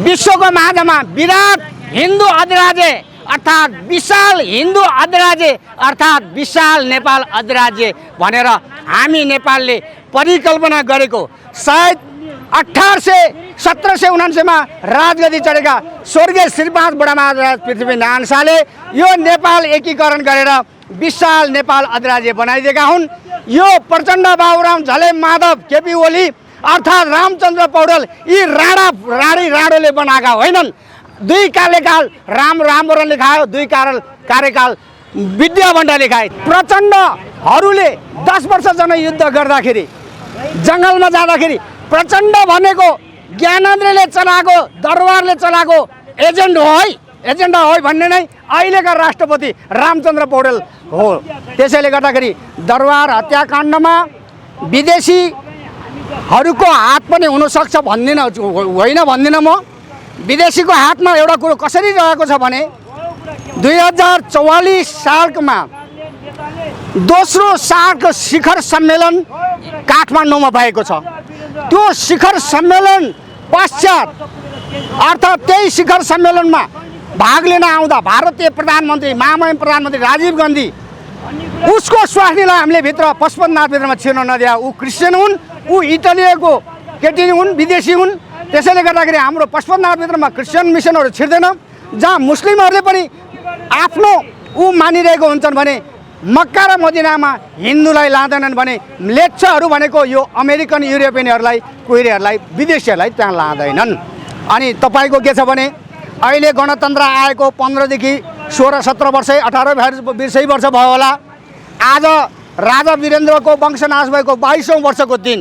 विश्वको माझमा विराट हिन्दू अधिराज्य अर्थात् विशाल हिन्दू अधिराज्य अर्थात् विशाल नेपाल अधिराज्य भनेर हामी नेपालले परिकल्पना गरेको सायद 1779 मा राजगद्दी चढेका स्वर्गीय श्रीपाद बडामहाराज पृथ्वीनारायण शाहले यो नेपाल एकीकरण गरेर विशाल नेपाल अधिराज्य बनाइदिएका हुन्। यो प्रचण्ड बाबुराम झले माधव केपी ओली अर्थात् रामचन्द्र पौडेल यी राणोले बनाएका होइनन्। 2 कार्यकाल रामवरणले खायो, 2 कार्यकाल विद्याभण्डारले खाए। प्रचण्डहरूले 10 वर्ष जनयुद्ध गर्दाखेरि जङ्गलमा जाँदाखेरि प्रचण्ड भनेको ज्ञानेन्द्रले चलाएको दरबारले चलाएको एजेन्डा हो भन्ने नै अहिलेका राष्ट्रपति रामचन्द्र पौडेल हो। त्यसैले गर्दाखेरि दरबार हत्याकाण्डमा विदेशीहरूको हात पनि हुनसक्छ भन्दिनँ म। विदेशीको हातमा एउटा कुरो कसरी रहेको छ भने 2044 सालमा दोस्रो सार्क शिखर सम्मेलन काठमाडौँमा भएको छ। त्यो शिखर सम्मेलन पश्चात अर्थात् त्यही शिखर सम्मेलनमा भाग लिन आउँदा भारतीय प्रधानमन्त्री महामहिम प्रधानमन्त्री राजीव गान्धी उसको स्वास्नीलाई हामीले भित्र पशुपतिनाथभित्रमा छिर्न नदिए। ऊ क्रिस्चियन हुन्, ऊ इटालियनको केटी हुन्, विदेशी हुन्। त्यसैले गर्दाखेरि हाम्रो पशुपतिनाथभित्रमा क्रिस्चियन मिसनहरू छिर्दैन। जहाँ मुस्लिमहरूले पनि आफ्नो ऊ मानिरहेको हुन्छन् भने मक्का र मदिनामा हिन्दूलाई लाँदैनन् भने लेप्चाहरू भनेको यो अमेरिकन युरोपियनहरूलाई कोरियाहरूलाई विदेशीहरूलाई त्यहाँ लाँदैनन्। अनि तपाईँको के छ भने अहिले गणतन्त्र आएको 15 देखि 16-17 वर्ष 18-20 वर्ष भयो होला। आज राजा वीरेन्द्रको वंशनाश भएको 22औं वर्षको दिन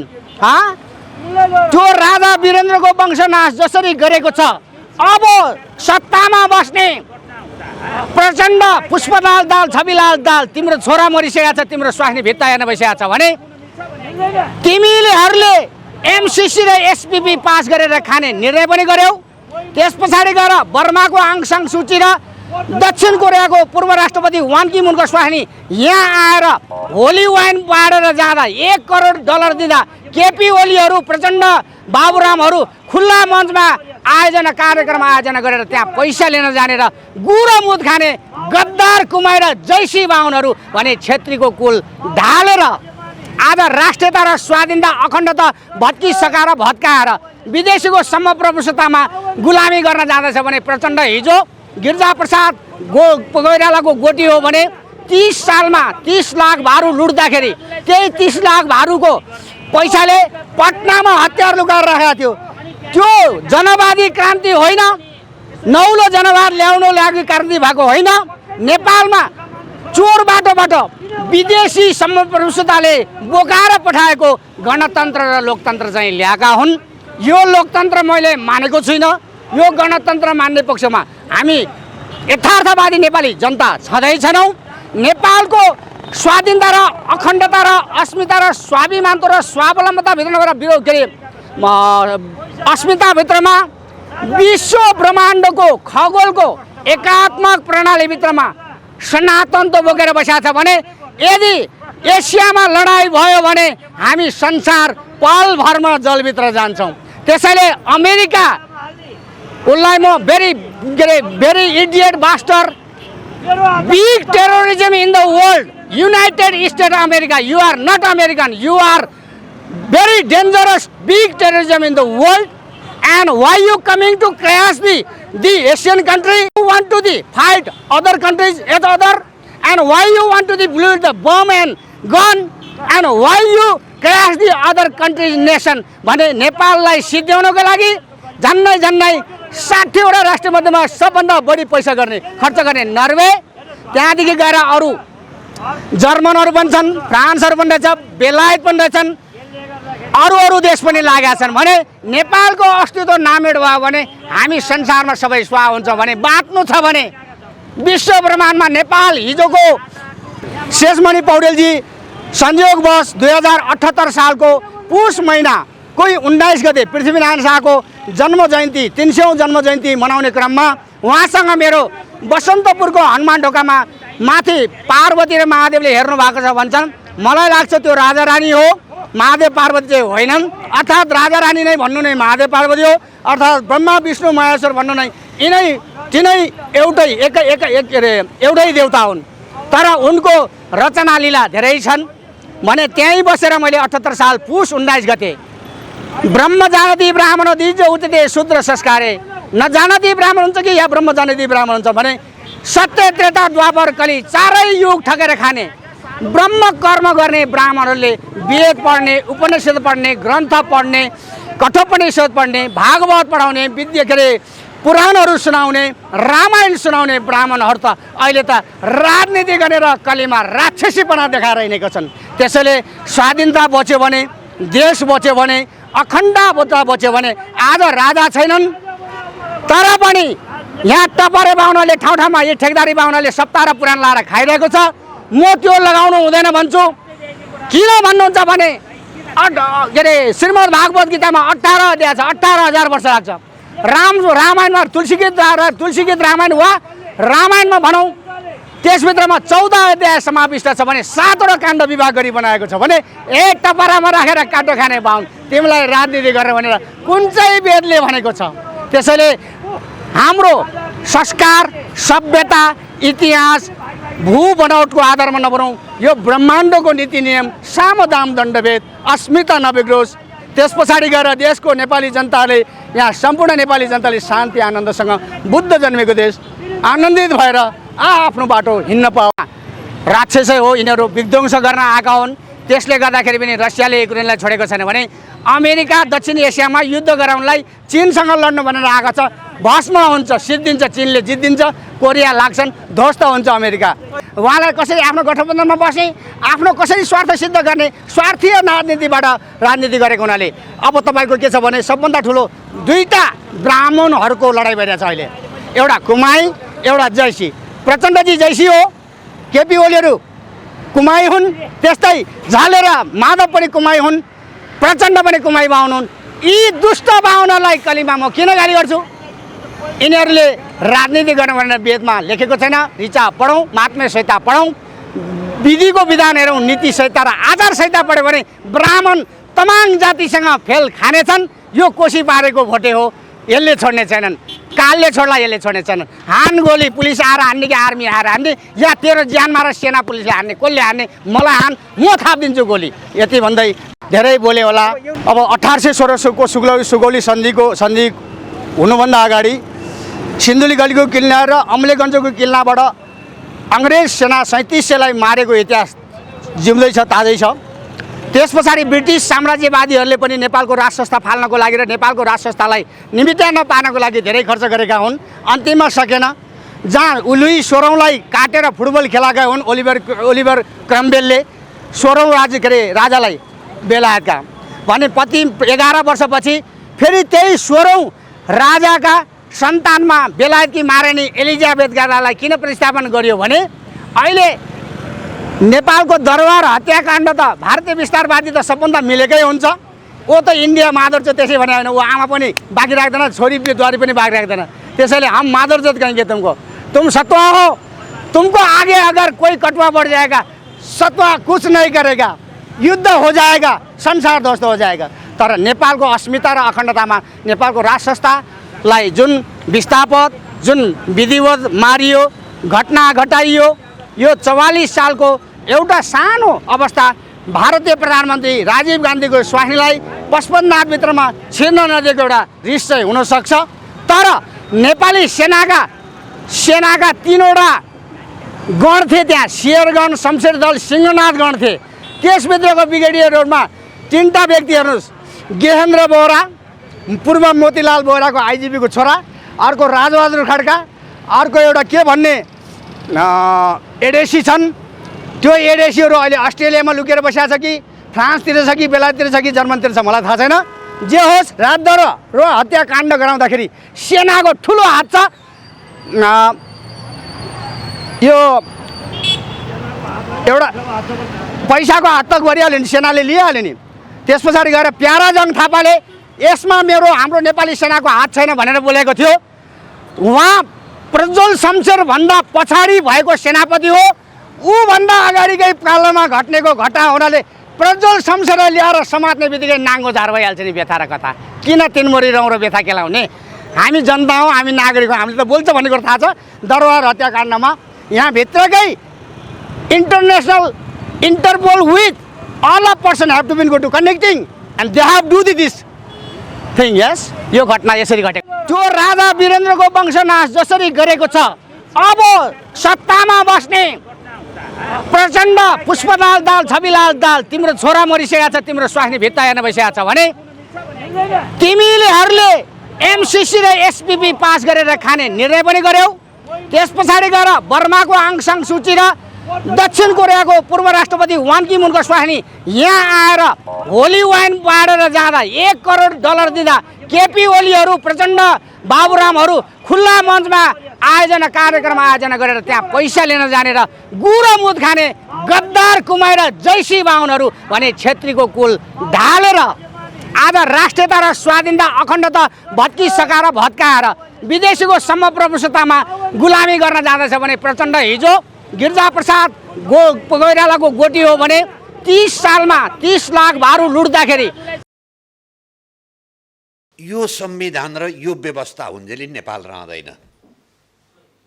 त्यो राजा वीरेन्द्रको वंशनाश जसरी गरेको छ अब सत्तामा बस्ने प्रचण्ड पुष्पलाल दाल छविलाल दाल तिम्रो छोरा मरिसकेको छ, तिम्रो स्वास्नी भित्ता हेर्न बसिरहेको छ भने तिमीहरूले एमसीसी र एसपीपी पास गरेर खाने निर्णय पनि गर्यौ। त्यस पछाडि गएर बर्माको आङ सान सुची र दक्षिण कोरियाको पूर्व राष्ट्रपति वान की मुनको स्वास्नी यहाँ आएर होली वाइन बाँडेर जाँदा $1 करोड दिँदा केपी ओलीहरू प्रचण्ड बाबुरामहरू खुल्ला मञ्चमा कार्यक्रम आयोजना गरेर त्यहाँ पैसा लिन जाने र गुरो मुद खाने गद्दार कुमाई र जैसी बाहुनहरू भने क्षेत्रीको कुल ढालेर आज राष्ट्रियता र स्वाधीनता अखण्डता भत्काएर विदेशीको सम्प्रभुतामा गुलामी गर्न जाँदैछ भने प्रचण्ड हिजो गिरिजाप्रसाद कोइरालाको गोटी हो भने 30 सालमा 30 लाख भारु लुट्दाखेरि त्यही 30 लाख भारूको पैसाले पटनामा हतियार लुकाएर राखेको थियो। त्यो जनवादी क्रान्ति होइन, नौलो जनवाद ल्याउनु लागि क्रान्ति भएको होइन। नेपालमा चोर बाटोबाट विदेशी सम्प्रभुताले बोकाएर पठाएको गणतन्त्र र लोकतन्त्र चाहिँ ल्याएका हुन्। यो लोकतन्त्र मैले मानेको छुइनँ। यो गणतन्त्र मान्ने पक्षमा हामी यथार्थवादी नेपाली जनता छँदैछौँ। नेपालको स्वाधीनता र अखण्डता र अस्मिता र स्वाभिमानको र स्वावलम्बताभित्र विरोध के अरे अस्मिताभित्रमा विश्व ब्रह्माण्डको खगोलको एकात्मक प्रणालीभित्रमा सनातन त बोकेर बसेको छ भने यदि एसियामा लडाइँ भयो भने हामी संसार पलभरमा जलभित्र जान्छौँ। त्यसैले अमेरिका उसलाई म very idiot bastard, big terrorism in the world, United States of America, you are not American, you are very dangerous big terrorism in the world. And why you coming to crash the Asian country? You want to fight other countries as other, and why you want to build the bomb and gun, and why you crash the other countries nation? भने नेपाललाई सिद्ध्याउनको लागि झन्नै 60वटा राष्ट्रमध्येमा सबभन्दा बढी पैसा खर्च गर्ने Norway, त्यहाँदेखि गएर अरू जर्मनहरू पनि छन्, फ्रान्सहरू पनि रहेछ, बेलायत पनि रहेछन्, अरू देश पनि लागेका छन् भने नेपालको अस्तित्व नामेड भयो भने हामी संसारमा सबै स्वाहा हुन्छ भने बाँच्नु छ भने विश्व ब्रह्माण्डमा नेपाल हिजोको शेषमणि पौडेलजी संयोगवश 2078 सालको पुष महिना कोही 19 गते पृथ्वीनारायण शाहको जन्म जयन्ती 300औं जन्म जयन्ती मनाउने क्रममा उहाँसँग मेरो बसन्तपुरको हनुमान ढोकामा माथि पार्वती र महादेवले हेर्नु भएको छ भन्छन्। मलाई लाग्छ त्यो राजा रानी हो। महादेव पार्वती चाहिँ होइनन्, अर्थात् राजा रानी नै भन्नु नै महादेव पार्वती हो, अर्थात् ब्रह्मा विष्णु महेश्वर भन्नु नै यिनै तिनै एउटै देवता हुन्। तर उनको रचना लीला धेरै छन् भने त्यहीँ बसेर मैले 78 साल पुष 19 गते ब्रह्म जानती ब्राह्मण दिज उचिते शूद्र संस्कारे, न जानती ब्राह्मण हुन्छ कि या ब्रह्म जानती ब्राह्मण हुन्छ भने सत्य त्रेता द्वापर कली चारै युग ठगेर खाने ब्रह्म कर्म गर्ने ब्राह्मणहरूले वेद पढ्ने, उपनिषद पढ्ने, ग्रन्थ पढ्ने, कठोपनिषद पढ्ने, भागवत पढाउने, विद्या के अरे पुराणहरू सुनाउने, रामायण सुनाउने ब्राह्मणहरू त अहिले त राजनीति गरेर कलीमा राक्षसीपना देखाएर हिँडेका छन्। त्यसैले स्वाधीनता बच्यो भने, देश बच्यो भने, अखण्डता बच्यो भने आज राजा छैनन्, तर पनि यहाँ टपरे बाहुनाले ठाउँ ठाउँमा यी ठेकदारी बाहुनाले सप्ताह र पुराण लाएर खाइरहेको छ। म त्यो लगाउनु हुँदैन भन्छु। किन भन्नुहुन्छ भने के अरे श्रीमद् भागवत गीतामा 18 अध्याय छ, 18,000 वर्ष लाग्छ। रामायणमा तुलसी गीत रामायण वा रामायणमा भनौँ त्यसभित्रमा 14 अध्याय समाविष्ट छ भने 7वटा काण्ड विभाग गरी बनाएको छ भने टपरामा राखेर काटो खाने बाहुन तिमीलाई राजनीति गरेर भनेर कुन चाहिँ वेदले भनेको छ। त्यसैले हाम्रो संस्कार, सभ्यता, इतिहास भू बनावटको आधारमा नबनाउँ। यो ब्रह्माण्डको नीति नियम साम दाम दण्डभेद अस्मिता नबिग्रोस्। त्यस पछाडि गएर देशको नेपाली जनताले, यहाँ सम्पूर्ण नेपाली जनताले शान्ति आनन्दसँग बुद्ध जन्मेको देश आनन्दित भएर आफ्नो बाटो हिँड्न पाऊ। राक्षसै हो यिनीहरू, विध्वंस गर्न आएका हुन्। त्यसले गर्दाखेरि पनि रसियाले युक्रेनलाई छोडेको छैन भने अमेरिका दक्षिण एसियामा युद्ध गराउनलाई चीनसँग लड्नु भनेर आएको छ। भस्म हुन्छ, सिद्धिन्छ, चीनले जित्दिन्छ, कोरिया लाग्छन्, ध्वस्त हुन्छ अमेरिका। उहाँलाई कसरी आफ्नो गठबन्धनमा बस्ने, आफ्नो कसरी स्वार्थ सिद्ध गर्ने, स्वार्थीय राजनीतिबाट राजनीति गरेको हुनाले अब तपाईँको के छ भने सबभन्दा ठुलो दुईटा ब्राह्मणहरूको लडाइँ भइरहेछ अहिले। एउटा कुमाई, एउटा जैसी। प्रचण्डजी जैसी हो, केपी ओलीहरू कुमाई हुन्, त्यस्तै झालेर माधव पनि कुमाई हुन्, प्रचण्ड पनि कुमाई बाहुन हुन्। यी दुष्ट बाहुनलाई कलीमा म किन गाली गर्छु? यिनीहरूले राजनीति गर्न भनेर वेदमा लेखेको छैन। ऋचा पढौँ, महात्म्य संहिता पढौँ, विधिको विधान हेरौँ, नीति संहिता र आचार संहिता पढ्यो भने ब्राह्मण तमाङ जातिसँग फेल खानेछन्। यो कोसी पारेको भोटे हो, यसले छोड्ने छैनन्। कालले छोड्ला, यसले छोड्ने छैनन्। हान गोली, पुलिस आएर हान्ने कि आर्मी आएर हान्ने या तेरो ज्यान मार सेना पुलिसले हान्ने, कसले हान्ने, मलाई हान, म थापिदिन्छु गोली। यति भन्दै धेरै बोले होला। अब 1816 को सुगौली सन्धि हुनुभन्दा अगाडि सिन्धुली गलीको किल्ला र अम्लेगञ्जको किल्लाबाट अङ्ग्रेज सेना 3700लाई मारेको इतिहास जिउँदै छ, ताजै छ। त्यस पछाडि ब्रिटिस साम्राज्यवादीहरूले पनि नेपालको राज संस्था फाल्नको लागि र नेपालको राज संस्थालाई निमित्तान पार्नको लागि धेरै खर्च गरेका हुन्। अन्तिममा सकेन। जहाँ लुई 16औँलाई काटेर फुटबल खेलाएका हुन् ओलिभर क्रम्बेलले 16औँ राजालाई बेलायतका भने पछि 11 वर्षपछि फेरि त्यही 16औँ राजाका सन्तानमा बेलायतकी महारानी एलिजाबेथ गार्डालाई किन प्रतिस्थापन गरियो भने अहिले नेपालको दरबार हत्याकाण्ड त भारतीय विस्तारवादी त सबभन्दा मिलेकै हुन्छ। ओ त इन्डिया मादर चाहिँ त्यसै भने होइन, ऊ आमा पनि बाँकी राख्दैन, छोरी बुहारी पनि बाँकी राख्दैन। त्यसैले हम मादर जात कहेंगे तुमको, तुम सतुआ हो, तुमको आगे अगर कोई कटुआ बढ़ जाएगा सतुआ कुछ नहीं करेगा, युद्ध हो जाएगा, संसार ध्वस्त हो जाएगा। तर नेपालको अस्मिता र अखण्डतामा नेपालको राज संस्थालाई जुन विस्थापित, जुन विधिवत मारियो, घटना घटाइयो, यो 44 सालको एउटा सानो अवस्था भारतीय प्रधानमन्त्री राजीव गान्धीको स्वास्नीलाई 55 नाथभित्रमा छिर्न नदिएको एउटा रिस चाहिँ हुनसक्छ। तर नेपाली सेनाका 3वटा गण थिए, त्यहाँ शेरगण, शमशेर दल, सिंहनाथ गण थिए। त्यसभित्रको ब्रिगेडियर रोडमा 3टा व्यक्ति हेर्नुहोस्, गेहेन्द्र बोहरा, पूर्व मोतीलाल बोहराको आइजिपीको छोरा, अर्को राजबहादुर खड्का, अर्को एउटा के भन्ने एडेसी छन्। त्यो एडेसीहरू अहिले अस्ट्रेलियामा लुकेर बसेको छ कि फ्रान्सतिर छ कि बेलायततिर छ कि जर्मनतिर छ, मलाई थाहा छैन। जे होस्, रातदर र हत्याकाण्ड गराउँदाखेरि सेनाको ठुलो हात छ। यो एउटा पैसाको हात त गरिहाल्यो नि, सेनाले लिइहाल्यो नि। त्यस पछाडि गएर प्याराजङ थापाले यसमा हाम्रो नेपाली सेनाको हात छैन भनेर बोलेको थियो। उहाँ प्रज्वल शमशेर भन्दा पछाडि भएको सेनापति हो। ऊभन्दा अगाडिकै कालमा घट्नेको घटना हुनाले प्रज्वल शमशेर ल्याएर समात्ने बित्तिकै नाङ्गो झार भइहाल्छ नि व्यथा र कथा। किन तिनमरी रौँ र व्यथा केलाउने? हामी जनता हौँ, हामी नागरिक हौँ, हामीले त बोल्छ भन्ने कुरो थाहा छ। दरबार हत्याकाण्डमा यहाँभित्रकै international Interpol with all a person have to be go to connecting and they have do this thing. Yes, यो घटना यसरी घटेको। त्यो राजा वीरेन्द्रको वंशनाश जसरी गरेको छ, अब सत्तामा बस्ने प्रचण्ड पुष्पलाल दाल छविलाल दाल तिम्रो छोरा मरिसकेको छ, तिम्रो स्वास्नी भित्ता हेर्न भइसकेको छ भने तिमीहरूले एमसीसी र एसपीपी पास गरेर खाने निर्णय पनि गर्यौ। त्यस पछाडि गएर बर्माको आङ सान सुची र दक्षिण कोरियाको पूर्व राष्ट्रपति वान की मुनको स्वास्नी यहाँ आएर होली वाइन बाँडेर जाँदा 1 करोड डलर दिँदा केपी ओलीहरू प्रचण्ड बाबुरामहरू खुल्ला मञ्चमा कार्यक्रम आयोजना गरेर त्यहाँ पैसा लिन जाने र गुडो मुद खाने गद्दार कुमाई र जैसी बाहुनहरू भने क्षेत्रीको कुल ढालेर आज राष्ट्रियता र स्वाधीनता अखण्डता भत्किसकाएर भत्काएर विदेशीको समप्रभुसत्तामा गुलामी गर्न जाँदैछ भने प्रचण्ड हिजो गिरिजाप्रसाद कोइरालाको गोटी हो भने 30 सालमा 30 लाख भारू लुट्दाखेरि यो संविधान र यो व्यवस्था हुन्जेली नेपाल रहँदैन।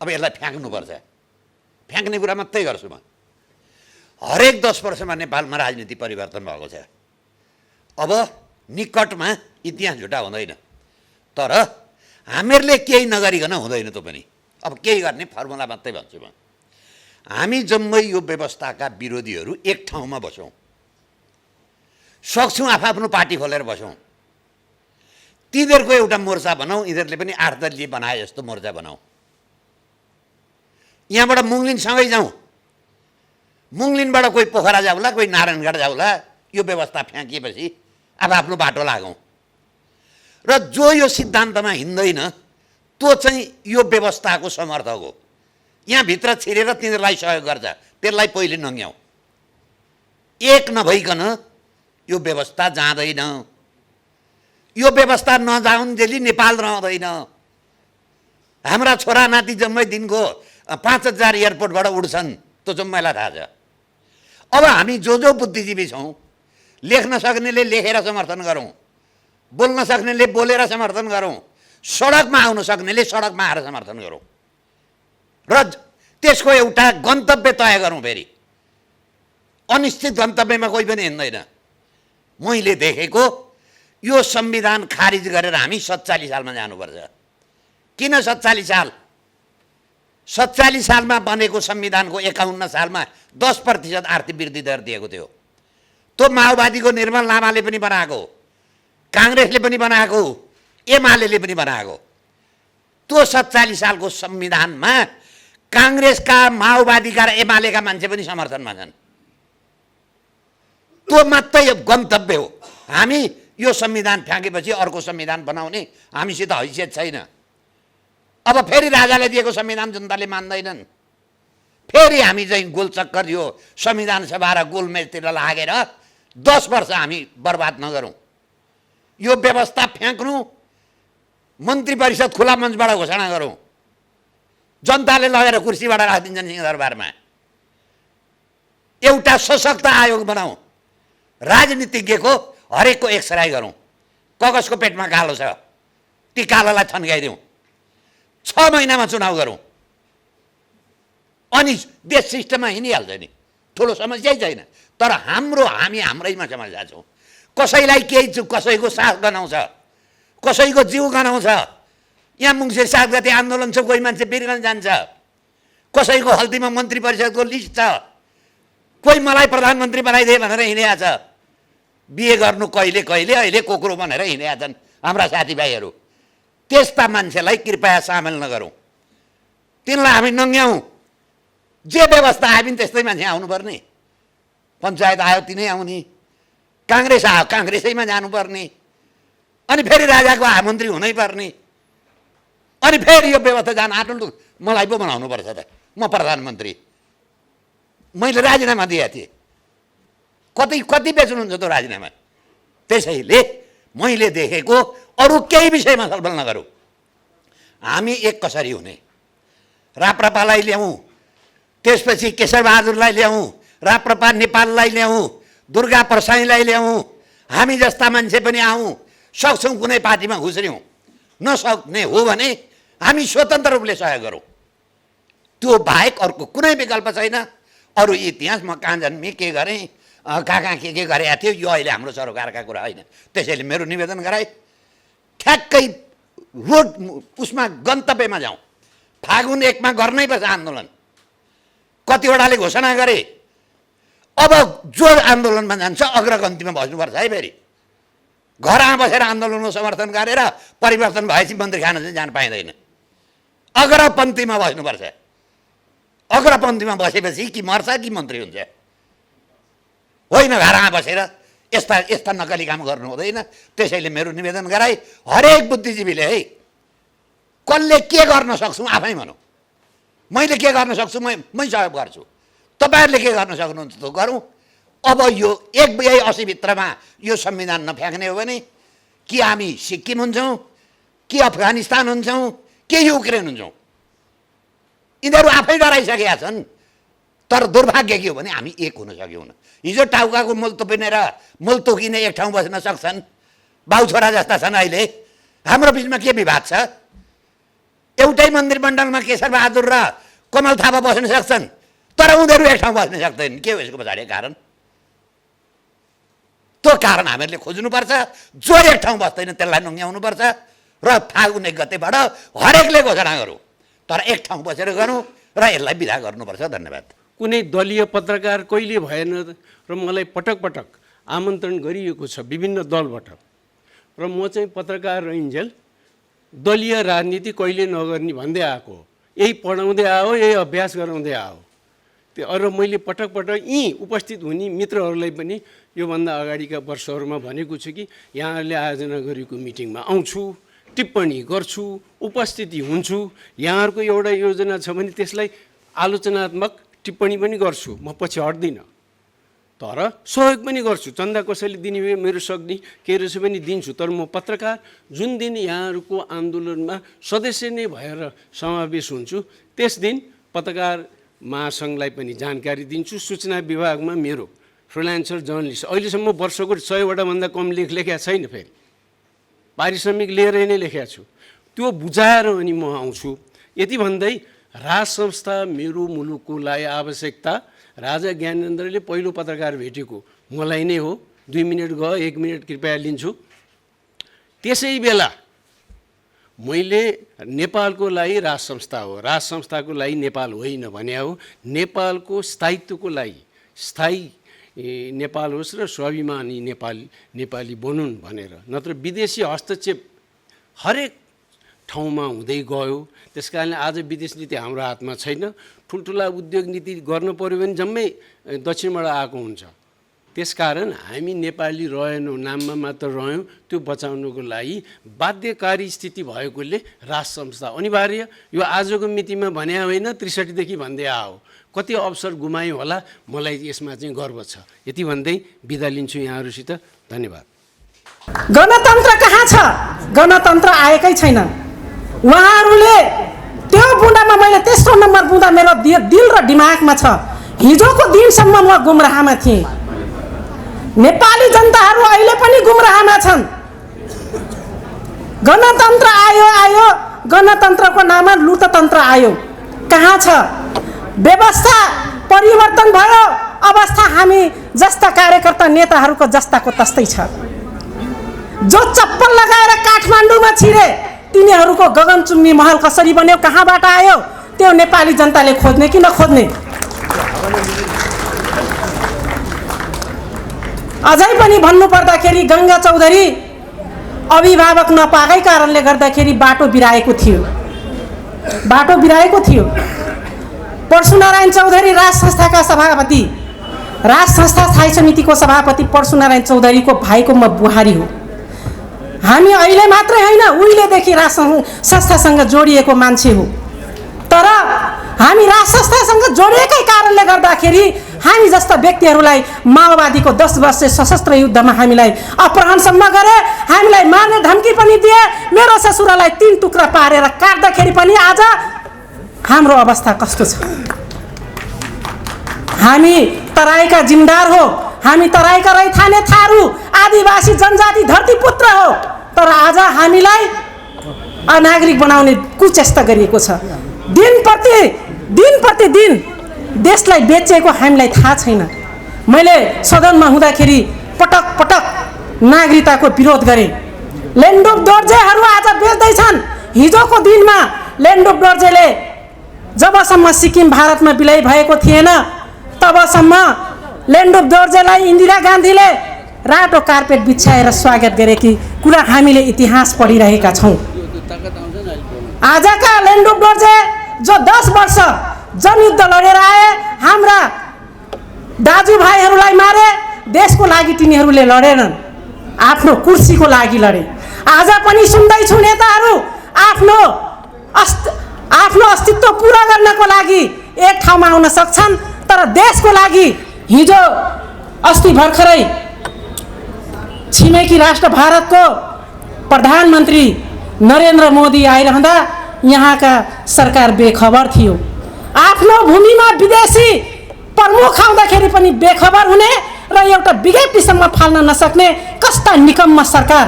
अब यसलाई फ्याँक्नुपर्छ। फ्याँक्ने कुरा मात्रै गर्छु म। हरेक 10 वर्षमा नेपालमा राजनीति परिवर्तन भएको छ। अब निकटमा इतिहास झुटा हुँदैन, तर हामीहरूले केही नगरिकन हुँदैन। त्यो पनि अब केही गर्ने फर्मुला मात्रै भन्छु म। हामी जम्मै यो व्यवस्थाका विरोधीहरू एक ठाउँमा बसौँ, सक्छौँ आफ्नो पार्टी खोलेर बसौँ, तिनीहरूको एउटा मोर्चा बनाऊ, यिनीहरूले पनि 8 दलीय बनाए जस्तो मोर्चा बनाऊ। यहाँबाट मुङलिनसँगै जाउँ, मुङलिनबाट कोही पोखरा जाउला, कोही नारायणगढ जाउला, यो व्यवस्था फ्याँकिएपछि आफ्नो बाटो लागौँ। र जो यो सिद्धान्तमा हिँड्दैन त्यो चाहिँ यो व्यवस्थाको समर्थक हो। यहाँभित्र छिरेर तिनीहरूलाई सहयोग गर्छ, त्यसलाई पहिले नङ्ग्याउँ। एक नभइकन यो व्यवस्था जाँदैन। यो व्यवस्था नजाउन्जेली नेपाल रहँदैन। हाम्रा छोरा नाति जम्मै दिनको 5000 एयरपोर्टबाट उड्छन्, त्यो जम्मैलाई थाहा छ। अब हामी जो बुद्धिजीवी छौँ, लेख्न सक्नेले लेखेर समर्थन गरौँ, बोल्न सक्नेले बोलेर समर्थन गरौँ, सडकमा आउन सक्नेले सडकमा आएर समर्थन गरौँ र त्यसको एउटा गन्तव्य तय गरौँ। फेरि अनिश्चित गन्तव्यमा कोही पनि हिँड्दैन। मैले देखेको यो संविधान खारिज गरेर हामी 47 सालमा जानुपर्छ। किन 47 साल? 47 सालमा बनेको संविधानको 51 सालमा 10% आर्थिक वृद्धि दर दिएको थियो। त्यो माओवादीको निर्मल लामाले पनि बनाएको, काङ्ग्रेसले पनि बनाएको, एमाले पनि बनाएको। त्यो 47 सालको संविधानमा काङ्ग्रेसका, माओवादीका र एमालेका मान्छे पनि समर्थनमा छन्। त्यो मात्रै गन्तव्य हो। हामी यो संविधान फ्याँकेपछि अर्को संविधान बनाउने हामीसित हैसियत छैन। अब फेरि राजाले दिएको संविधान जनताले मान्दैनन्। फेरि हामी चाहिँ गोलचक्कर यो संविधान सभा र गोलमेजतिर लागेर 10 वर्ष हामी बर्बाद नगरौँ। यो व्यवस्था फ्याँक्नु, मन्त्री परिषद खुला मञ्चबाट घोषणा गरौँ, जनताले लगेर कुर्सीबाट राखिदिन्छन् सिंहदरबारमा। एउटा सशक्त आयोग बनाऊ, राजनीतिज्ञको हरेकको एक्सराई गरौँ, कगजको पेटमा कालो छ ती कालोलाई थन्काइदिउँ, 6 महिनामा चुनाव गरौँ, अनि देश सिस्टममा हिँडिहाल्छ नि। ठुलो समस्यै छैन। तर हाम्रैमा समस्या छौँ। कसैलाई केही कसैको सास गनाउँछ, कसैको जिउ गनाउँछ। यहाँ मुङ्सिर 7 गते आन्दोलन छ, कोही मान्छे बिरगञ्ज जान्छ, कसैको हल्दीमा मन्त्री परिषदको लिस्ट छ, कोही मलाई प्रधानमन्त्री बनाइदिए भनेर हिँडेको छ। बिहे गर्नु कहिले अहिले कोक्रो भनेर हिँडेका छन् हाम्रा साथीभाइहरू। त्यस्ता मान्छेलाई कृपया सामेल नगरौँ, तिनलाई हामी नङ्ग्याउँ। जे व्यवस्था आयो पनि त्यस्तै मान्छे आउनुपर्ने। पञ्चायत आयो तिनै आउने, काङ्ग्रेस आयो काङ्ग्रेसैमा जानुपर्ने, अनि फेरि राजाको मन्त्री हुनैपर्ने, अनि फेरि यो व्यवस्था जान आँट्नु। मलाई पो बनाउनुपर्छ त, म प्रधानमन्त्री। मैले राजीनामा दिएका थिएँ। कति बेच्नुहुन्छ त्यो राजीनामा? त्यसैले मैले देखेको अरू केही विषयमा छलफल नगरौँ। हामी एक कसरी हुने? राप्रपालाई ल्याउँ, त्यसपछि केशरबहादुरलाई ल्याउँ, राप्रपा नेपाललाई ल्याउँ, दुर्गा प्रसाईलाई ल्याउँ, हामी जस्ता मान्छे पनि आउँ, सक्छौँ कुनै पार्टीमा घुस्र्यौँ, नसक्ने हो भने हामी स्वतन्त्र रूपले सहयोग गरौँ। त्यो बाहेक अर्को कुनै विकल्प छैन। अरू इतिहास म कहाँ जन्मेँ, के गरेँ, कहाँ के गरेका थियो, यो अहिले हाम्रो सरोकारका कुरा होइन। त्यसैले मेरो निवेदन गराए ठ्याक्कै रोड उसमा गन्तव्यमा जाउँ। फागुन 1 मा गर्नै पर्छ आन्दोलन। कतिवटाले घोषणा गरे, अब जो आन्दोलनमा जान्छ अग्रगन्तीमा बस्नुपर्छ है। फेरि घरमा बसेर आन्दोलनको समर्थन गरेर परिवर्तन भएपछि मन्त्री खान चाहिँ जान पाइँदैन। अग्रपन्थीमा बस्नुपर्छ। अग्रपन्थीमा बसेपछि कि मर्छ कि मन्त्री हुन्छ, होइन घरमा बसेर यस्ता नकली काम गर्नु हुँदैन। त्यसैले मेरो निवेदन गराए हरेक बुद्धिजीवीले है, कसले के गर्न सक्छौँ आफै भनौँ। मैले के गर्न सक्छु मै सहयोग गर्छु, तपाईँहरूले के गर्न सक्नुहुन्छ त गरौँ। अब यो 1/80 भित्रमा यो संविधान नफ्याँक्ने हो भने कि हामी सिक्किम हुन्छौँ, कि अफगानिस्तान हुन्छौँ, कि युक्रेन हुन्छौँ। यिनीहरू आफै डराइसकेका छन्। तर दुर्भाग्य के हो भने हामी एक हुन सक्यौँ। हिजो टाउकाको मूल तोकिने एक ठाउँ बस्न सक्छन्, बाउ छोरा जस्ता छन्। अहिले हाम्रो बिचमा के विवाद छ? एउटै मन्त्रीमण्डलमा केशर बहादुर र कमल थापा बस्न सक्छन्, तर उनीहरू एक ठाउँ बस्न सक्दैनन्। के हो यसको पछाडि कारण? त्यो कारण हामीहरूले खोज्नुपर्छ। जो एक ठाउँ बस्दैन त्यसलाई नुङ्ग्याउनुपर्छ र फागुन 1 गतेबाट हरेकले घोषणा गरौँ, तर एक ठाउँ बसेर गरौँ र यसलाई विदा गर्नुपर्छ। धन्यवाद। कुनै दलीय पत्रकार कहिले भएन र मलाई पटक पटक आमन्त्रण गरिएको छ विभिन्न दलबाट, र म चाहिँ पत्रकार रहिन्जेल दलीय राजनीति कहिले नगर्ने भन्दै आएको, यही पढाउँदै आयो, यही अभ्यास गराउँदै आयो। त्यो अरू मैले पटक पटक यी उपस्थित हुने मित्रहरूलाई पनि योभन्दा अगाडिका वर्षहरूमा भनेको छु कि यहाँहरूले आयोजना गरेको मिटिङमा आउँछु, टिप्पणी गर्छु, उपस्थिति हुन्छु। यहाँहरूको एउटा योजना छ भने त्यसलाई आलोचनात्मक टिप्पणी पनि गर्छु, म पछि हट्दिनँ। तर सहयोग पनि गर्छु, चन्दा कसैले दिने भए मेरो सक्ने के रहेछ पनि दिन्छु। तर म पत्रकार जुन दिन यहाँहरूको आन्दोलनमा सदस्य नै भएर समावेश हुन्छु, त्यस दिन पत्रकार महासङ्घलाई पनि जानकारी दिन्छु। सूचना विभागमा मेरो फ्रिलान्सर जर्नलिस्ट अहिलेसम्म वर्षको 100वटा भन्दा कम लेख लेखेको छैन। फेरि पारिश्रमिक लिएर नै लेखेको छु। त्यो बुझाएर अनि म आउँछु। यति भन्दै राज संस्था मेरो मुलुकको लागि आवश्यकता, राजा ज्ञानेन्द्रले पहिलो पत्रकार भेटेको मलाई नै हो। 2 मिनट गयो, 1 मिनट कृपया लिन्छु। त्यसै बेला मैले नेपालको लागि राज संस्था हो, राज संस्थाको लागि नेपाल होइन भने हो। नेपालको स्थायित्वको लागि स्थायी नेपाल होस् र स्वाभिमानी नेपाली बनुन् भनेर, नत्र विदेशी हस्तक्षेप हरेक ठाउँमा हुँदै गयो। त्यस कारणले आज विदेश नीति हाम्रो हातमा छैन। ठुल्ठुला उद्योग नीति गर्नु पऱ्यो भने जम्मै दक्षिणबाट आएको हुन्छ। त्यसकारण हामी नेपाली रहेनौँ, नाममा मात्र रह्यौँ। त्यो बचाउनुको लागि बाध्यकारी स्थिति भएकोले राज संस्था अनिवार्य। यो आजको मितिमा भने होइन, 63 देखि भन्दै आयो। कति अवसर गुमायो होला, मलाई यसमा चाहिँ गर्व छ। यति भन्दै बिदा लिन्छु यहाँहरूसित। धन्यवाद। गणतन्त्र कहाँ छ? गणतन्त्र आएकै छैन। उहाँहरूले त्यो बुँदामा, मैले तेस्रो नम्बर बुँदा मेरो दिल र दिमागमा छ। हिजोको दिनसम्म म गुमराहमा थिएँ। नेपाली जनताहरू अहिले पनि गुमराहमा छन्। गणतन्त्र आयो, गणतन्त्रको नाममा लुटतन्त्र आयो। कहाँ छ? व्यवस्था परिवर्तन भयो, अवस्था हामी जस्ता कार्यकर्ता नेताहरूको जस्ताको तस्तै छ। जो चप्पल लगाएर काठमाडौँमा छिरे तिनीहरूको गगनचुम्बी महल कसरी बन्यो, कहाँबाट आयो? त्यो नेपाली जनताले खोज्ने कि नखोज्ने? अझै पनि भन्नुपर्दाखेरि गङ्गा चौधरी अभिभावक नपाएकै कारणले गर्दाखेरि बाटो बिराएको थियो। परशुनारायण चौधरी राज संस्थाका सभापति, राज संस्था स्थायी समितिको सभापति परशुनारायण चौधरीको भाइको म बुहारी हो। हामी अहिले मात्रै होइन, उहिलेदेखि राज संस्थासँग जोडिएको मान्छे हो। तर हामी राज संस्थासँग जोडिएकै कारणले गर्दाखेरि हामी जस्ता व्यक्तिहरूलाई माओवादीको 10 वर्ष सशस्त्र युद्धमा हामीलाई अपहरणसम्म गरे, हामीलाई मार्ने धम्की पनि दिए। मेरो ससुरालाई 3 टुक्रा पारेर काट्दाखेरि पनि आज हाम्रो अवस्था कस्तो छ? हामी तराईका जिम्मेदार हो, हामी तराईका रैथाने थारू आदिवासी जनजाति धरतीपुत्र हो, तर आज हामीलाई अनागरिक बनाउने कुचेष्टा गरिएको छ। दिन प्रतिदिन देशलाई बेचेको हामीलाई थाहा छैन। मैले सदनमा हुँदाखेरि पटक पटक नागरिकताको विरोध गरेँ। लेन्डोप दोर्जेहरू आज बेच्दैछन्। हिजोको दिनमा लेन्डोप दोर्जेले जबसम्म सिक्किम भारतमा विलय भएको थिएन तबसम्म लेन्डोप दोर्जेलाई इन्दिरा गान्धीले रातो कार्पेट बिछाएर स्वागत गरेकी कुरा हामीले इतिहास पढिरहेका छौँ। आजका लेन्डोप दोर्जे जो 10 वर्ष जनयुद्ध लडेर आए, हाम्रा दाजुभाइहरूलाई मारे, देशको लागि तिनीहरूले लडेनन्, आफ्नो कुर्सीको लागि लडे। आज पनि सुन्दैछु नेताहरू आफ्नो अस्तित्व पुरा गर्नको लागि एक ठाउँमा आउन सक्छन्, तर देशको लागि हिजो अस्ति भर्खरै छिमेकी राष्ट्र भारतको प्रधानमन्त्री नरेन्द्र मोदी आइरहँदा यहाँका सरकार बेखबर थियो। आफ्नो भूमिमा विदेशी प्रमुख आउँदाखेरि पनि बेखबर हुने र एउटा विज्ञप्तिसम्म फाल्न नसक्ने कस्ता निकम्म सरकार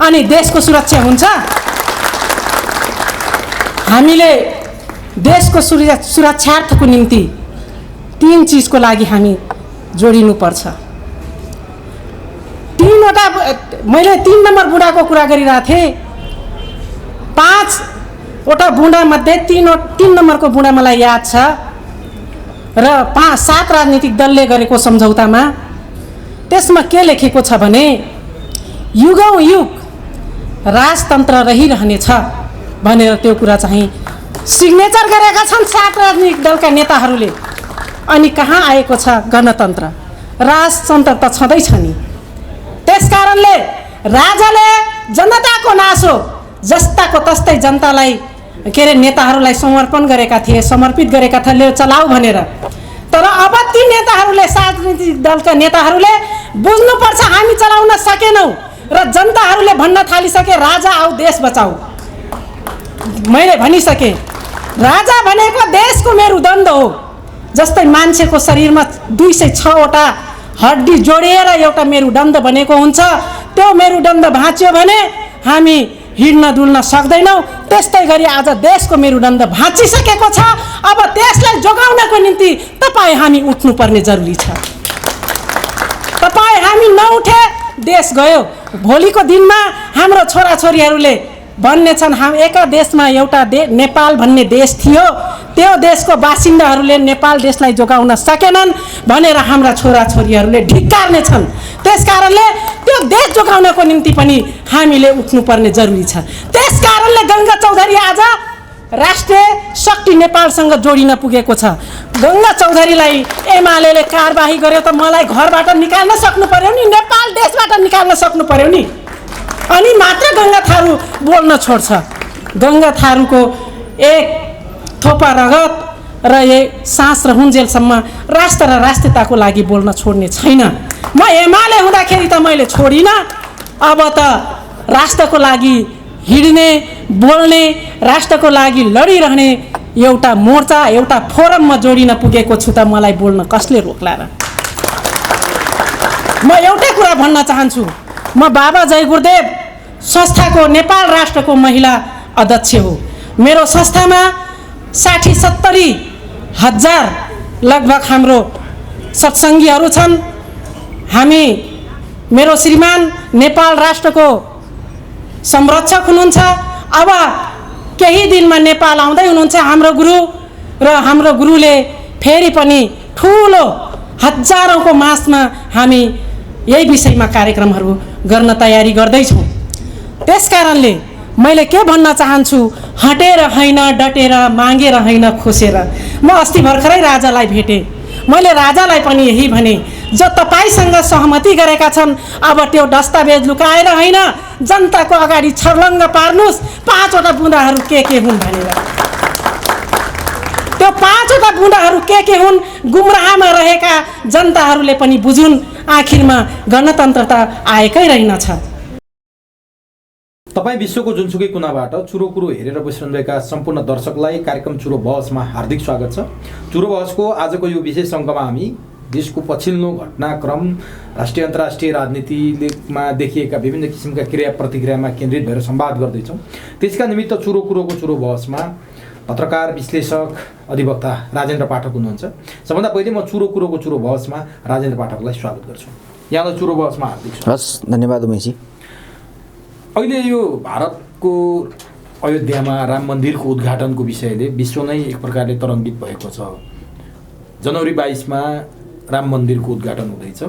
अनि देशको सुरक्षा हुन्छ? हामीले देशको सुरक्षार्थको निम्ति 3 चिजको लागि हामी जोडिनुपर्छ। मैले 3 नम्बर बुँडाको कुरा गरिरहेको थिएँ। 5वटा बुँडामध्ये 3 नम्बरको बुँडा मलाई याद छ र 7 राजनीतिक दलले गरेको सम्झौतामा त्यसमा के लेखेको छ भने युगौँ युग राजतन्त्र रहिरहनेछ भनेर त्यो कुरा चाहिँ सिग्नेचर गरेका छन् 7 राजनीतिक दलका नेताहरूले। अनि कहाँ आएको छ गणतन्त्र? राजतन्त्र त छँदैछ नि। त्यसकारणले राजाले जनताको नासो जस्ताको तस्तै जनतालाई नेताहरूलाई समर्पित गरेका थिए चलाऊ भनेर। तर अब ती नेताहरूले, राजनीतिक दलका नेताहरूले बुझ्नुपर्छ हामी चलाउन सकेनौँ र जनताहरूले भन्न थालिसके राजा आऊ देश बचाऊ। मैले भनिसकेँ राजा भनेको देशको मेरुदण्ड हो। जस्तै मान्छेको शरीरमा 206वटा हड्डी जोडिएर एउटा मेरुदण्ड बनेको हुन्छ। त्यो मेरुदण्ड भाँच्यो भने हामी हिँड्न डुल्न सक्दैनौँ। त्यस्तै गरी आज देशको मेरुदण्ड भाँचिसकेको छ। अब देशलाई जोगाउनको निम्ति तपाईँ हामी उठ्नुपर्ने जरुरी छ। तपाईँ हामी नउठे देश गयो। भोलिको दिनमा हाम्रो छोराछोरीहरूले भन्ने छन् एका देशमा एउटा नेपाल भन्ने देश थियो, त्यो देशको बासिन्दाहरूले नेपाल देशलाई जोगाउन सकेनन् भनेर हाम्रा छोराछोरीहरूले ढिक्कार्ने छन्। त्यसकारणले त्यो देश जोगाउनको निम्ति पनि हामीले उठ्नुपर्ने जरुरी छ। त्यसकारणले गङ्गा चौधरी आज राष्ट्रिय शक्ति नेपालसँग जोडिन पुगेको छ। गङ्गा चौधरीलाई एमालेले कारबाही गर्यो त मलाई घरबाट निकाल्न सक्नु पर्यो नि, नेपाल देशबाट निकाल्न सक्नु पर्यो नि, अनि मात्र गङ्गा थारू बोल्न छोड्छ। गङ्गा थारूको एक थोपा रगत र सास र हुन्जेलसम्म राष्ट्र र राष्ट्रियताको लागि बोल्न छोड्ने छैन। म एमाले हुँदाखेरि त मैले छोडिनँ। अब त राष्ट्रको लागि हिँड्ने, बोल्ने, राष्ट्रको लागि लडिरहने एउटा मोर्चा, एउटा फोरममा जोडिन पुगेको छु त मलाई बोल्न कसले रोक्ला र? म एउटै कुरा भन्न चाहन्छु, म बाबा जय गुरुदेव संस्थाको नेपाल राष्ट्रको महिला अध्यक्ष हो। मेरो संस्थामा 60-70 हजार लगभग हाम्रो सत्सङ्गीहरू छन्। मेरो श्रीमान नेपाल राष्ट्रको संरक्षक हुनुहुन्छ। अब केही दिनमा नेपाल आउँदै हुनुहुन्छ हाम्रो गुरु, र हाम्रो गुरुले फेरि पनि ठुलो हजारौँको मासमा हामी यही विषयमा कार्यक्रमहरू गर्न तयारी गर्दैछौँ। त्यसकारणले मैले के भन्न चाहन्छु, हटेर होइन, डटेर, मागेर होइन, खोसेर। म अस्ति भर्खरै राजालाई भेटेँ। मैले राजालाई पनि यही भने, जो तपाईँसँग सहमति गरेका छन् अब त्यो दस्तावेज लुकाएर होइन, जनताको अगाडि छर्लङ्ग पार्नुहोस् 5वटा बुँदाहरू के हुन् भनेर। त्यो 5वटा बुँदाहरू के हुन् गुमराहमा रहेका जनताहरूले पनि बुझुन्। आखिरमा गणतन्त्र त आएकै रहेनछ। तपाईँ विश्वको जुनसुकै कुनाबाट चुरो कुरो हेरेर बसिरहनुभएका सम्पूर्ण दर्शकलाई कार्यक्रम चुरो बहसमा हार्दिक स्वागत छ। चुरो बहसको आजको यो विशेष अङ्कमा हामी देशको पछिल्लो घटनाक्रम राष्ट्रिय अन्तर्राष्ट्रिय राजनीतिमा देखिएका विभिन्न किसिमका क्रिया प्रतिक्रियामा केन्द्रित भएर संवाद गर्दैछौँ। त्यसका निमित्त चुरो कुरोको चुरो बहसमा पत्रकार विश्लेषक अधिवक्ता राजेन्द्र पाठक हुनुहुन्छ। सबभन्दा पहिले म चुरो कुरोको चुरो बहसमा राजेन्द्र पाठकलाई स्वागत गर्छु। यहाँलाई चुरो बहसमा हार्दिक स्वागत। हस्, धन्यवाद उमेशजी। अहिले यो भारतको अयोध्यामा राम मन्दिरको उद्घाटनको विषयले विश्व नै एक प्रकारले तरङ्गित भएको छ। जनवरी 22मा राम मन्दिरको उद्घाटन हुँदैछ।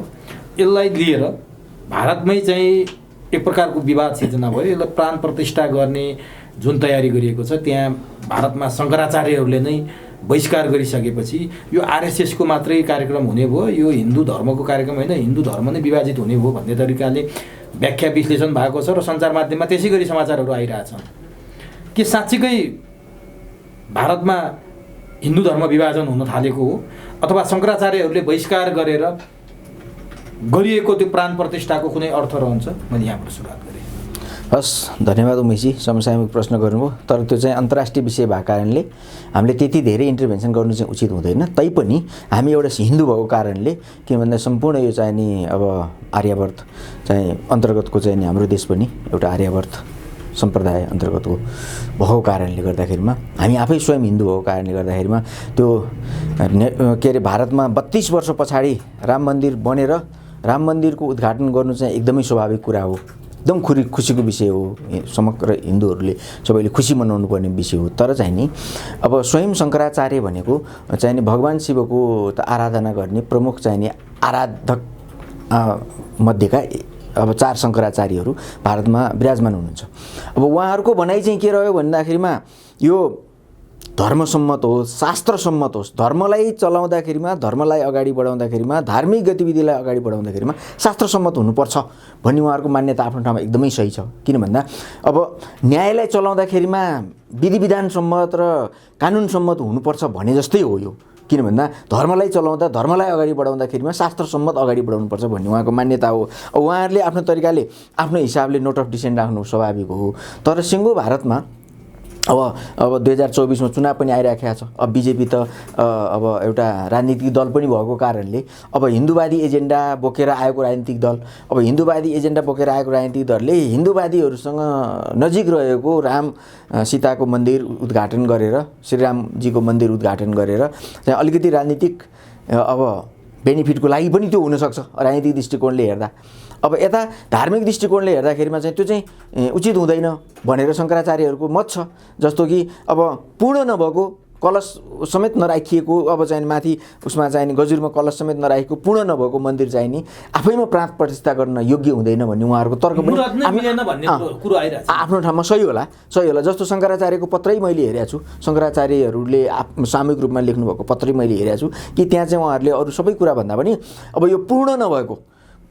यसलाई लिएर भारतमै चाहिँ एक प्रकारको विवाद सिर्जना भयो। यसलाई प्राण प्रतिष्ठा गर्ने जुन तयारी गरिएको छ, त्यहाँ भारतमा शङ्कराचार्यहरूले नै बहिष्कार गरिसकेपछि यो आरएसएसको मात्रै कार्यक्रम हुने भयो, यो हिन्दू धर्मको कार्यक्रम होइन, हिन्दू धर्म नै विभाजित हुने भयो भन्ने तरिकाले व्याख्या विश्लेषण भएको छ र सञ्चार माध्यममा त्यसै गरी समाचारहरू आइरहेछन्। के साँच्चीकै भारतमा हिन्दू धर्म विभाजन हुन थालेको हो अथवा शङ्कराचार्यहरूले बहिष्कार गरेर गरिएको त्यो प्राण प्रतिष्ठाको कुनै अर्थ रहन्छ? मैले यहाँबाट सुरुवात गरेँ। हस्, धन्यवाद उमेशजी। समसामयिक प्रश्न गर्नुभयो, तर त्यो चाहिँ अन्तर्राष्ट्रिय विषय भएको कारणले हामीले त्यति धेरै इन्टरभेन्सन गर्नु चाहिँ उचित हुँदैन। तैपनि हामी एउटा हिन्दू भएको कारणले, के भन्दा सम्पूर्ण यो चाहिँ नि अब आर्यावर्त चाहिँ अन्तर्गतको चाहिँ नि हाम्रो देश पनि एउटा आर्यावर्त सम्प्रदाय अन्तर्गतको भएको कारणले गर्दाखेरिमा, हामी आफै स्वयं हिन्दू भएको कारणले गर्दाखेरिमा त्यो के अरे भारतमा 32 वर्ष पछाडि राम मन्दिर बनेर राम मन्दिरको उद्घाटन गर्नु चाहिँ एकदमै स्वाभाविक कुरा हो, एकदम खुसीको विषय हो। समग्र हिन्दूहरूले सबैले खुसी मनाउनु पर्ने विषय हो। तर चाहिँ नि अब स्वयं शङ्कराचार्य भनेको चाहिँ नि भगवान् शिवको त आराधना गर्ने प्रमुख चाहिँ नि आराधक मध्येका अब 4 शङ्कराचार्यहरू भारतमा विराजमान हुनुहुन्छ। अब उहाँहरूको भनाइ चाहिँ के रह्यो भन्दाखेरिमा यो धर्मसम्मत होस्, शास्त्रसम्मत होस्, धर्मलाई चलाउँदाखेरिमा, धर्मलाई अगाडि बढाउँदाखेरिमा, धार्मिक गतिविधिलाई अगाडि बढाउँदाखेरिमा शास्त्रसम्मत हुनुपर्छ भन्ने उहाँहरूको मान्यता आफ्नो ठाउँमा एकदमै सही छ। किन भन्दा अब न्यायलाई चलाउँदाखेरिमा विधि विधान सम्मत र कानुन सम्मत हुनुपर्छ भने जस्तै हो यो। किन भन्दा धर्मलाई चलाउँदा, धर्मलाई अगाडि बढाउँदाखेरिमा शास्त्रसम्मत अगाडि बढाउनुपर्छ भन्ने उहाँको मान्यता हो। अब उहाँहरूले आफ्नो तरिकाले आफ्नो हिसाबले नोट अफ डिसेन्ट राख्नु स्वाभाविक हो। तर सिङ्गो भारतमा अब 2024मा चुनाव पनि आइराखेको छ। अब बिजेपी त अब एउटा राजनीतिक दल पनि भएको कारणले अब हिन्दूवादी एजेन्डा बोकेर आएको राजनीतिक दल, अब हिन्दूवादी एजेन्डा बोकेर आएको राजनीतिक दलले हिन्दूवादीहरूसँग नजिक रहेको राम सीताको मन्दिर उद्घाटन गरेर, श्रीरामजीको मन्दिर उद्घाटन गरेर चाहिँ अलिकति राजनीतिक अब बेनिफिटको लागि पनि त्यो हुनसक्छ राजनीतिक दृष्टिकोणले हेर्दा। अब यता धार्मिक दृष्टिकोणले हेर्दाखेरिमा चाहिँ त्यो चाहिँ उचित हुँदैन भनेर शङ्कराचार्यहरूको मत छ। जस्तो कि अब पूर्ण नभएको कलश समेत नराखिएको, अब चाहिँ माथि उसमा चाहिँ गजुरमा कलश समेत नराखेको पूर्ण नभएको मन्दिर चाहिँ नि आफैमा प्राण प्रतिष्ठा गर्न योग्य हुँदैन भन्ने उहाँहरूको तर्क पनि आफ्नो ठाउँमा सही होला। जस्तो शङ्कराचार्यको पत्रै मैले हेरेको छु, शङ्कराचार्यहरूले सामूहिक रूपमा लेख्नुभएको पत्रै मैले हेरेको छु कि त्यहाँ चाहिँ उहाँहरूले अरू सबै कुरा भन्दा पनि अब यो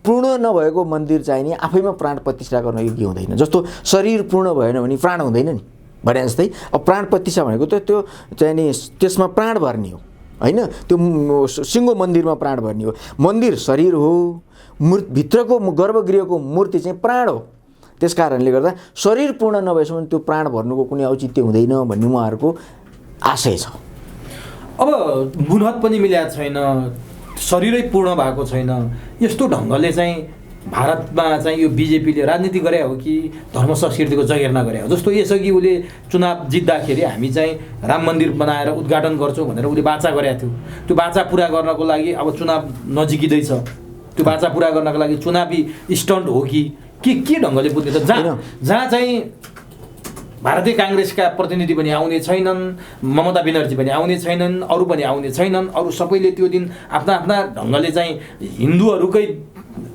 पूर्ण नभएको मन्दिर चाहिँ नि आफैमा प्राण प्रतिष्ठा गर्न योग्य हुँदैन। जस्तो शरीर पूर्ण भएन भने प्राण हुँदैन नि भने जस्तै अब प्राण प्रतिष्ठा भनेको त त्यो चाहिँ नि त्यसमा प्राण भर्ने हो होइन, त्यो सिङ्गो मन्दिरमा प्राण भर्ने हो। मन्दिर शरीर हो, भित्रको गर्भगृहको मूर्ति चाहिँ प्राण हो। त्यस कारणले गर्दा शरीर पूर्ण नभएसम्म त्यो प्राण भर्नुको कुनै औचित्य हुँदैन भन्ने उहाँहरूको आशय छ। अब बुनहत पनि मिलेको छैन, शरीरै पूर्ण भएको छैन, यस्तो ढङ्गले चाहिँ भारतमा चाहिँ यो बिजेपीले राजनीति गरे हो कि धर्म संस्कृतिको जगेर्ना गरे हो? जस्तो यसअघि उसले चुनाव जित्दाखेरि हामी चाहिँ राम मन्दिर बनाएर उद्घाटन गर्छौँ भनेर उसले वाचा गरेको थियो। त्यो वाचा पुरा गर्नको लागि अब चुनाव नजिकिँदैछ, त्यो वाचा पुरा गर्नको लागि चुनावी स्टन्ट हो कि के ढङ्गले बुझ्ने त? जहाँ चाहिँ भारतीय काङ्ग्रेसका प्रतिनिधि पनि आउने छैनन्, ममता ब्यानर्जी पनि आउने छैनन्, अरू पनि आउने छैनन्, अरू सबैले त्यो दिन आफ्ना आफ्ना ढङ्गले चाहिँ हिन्दूहरूकै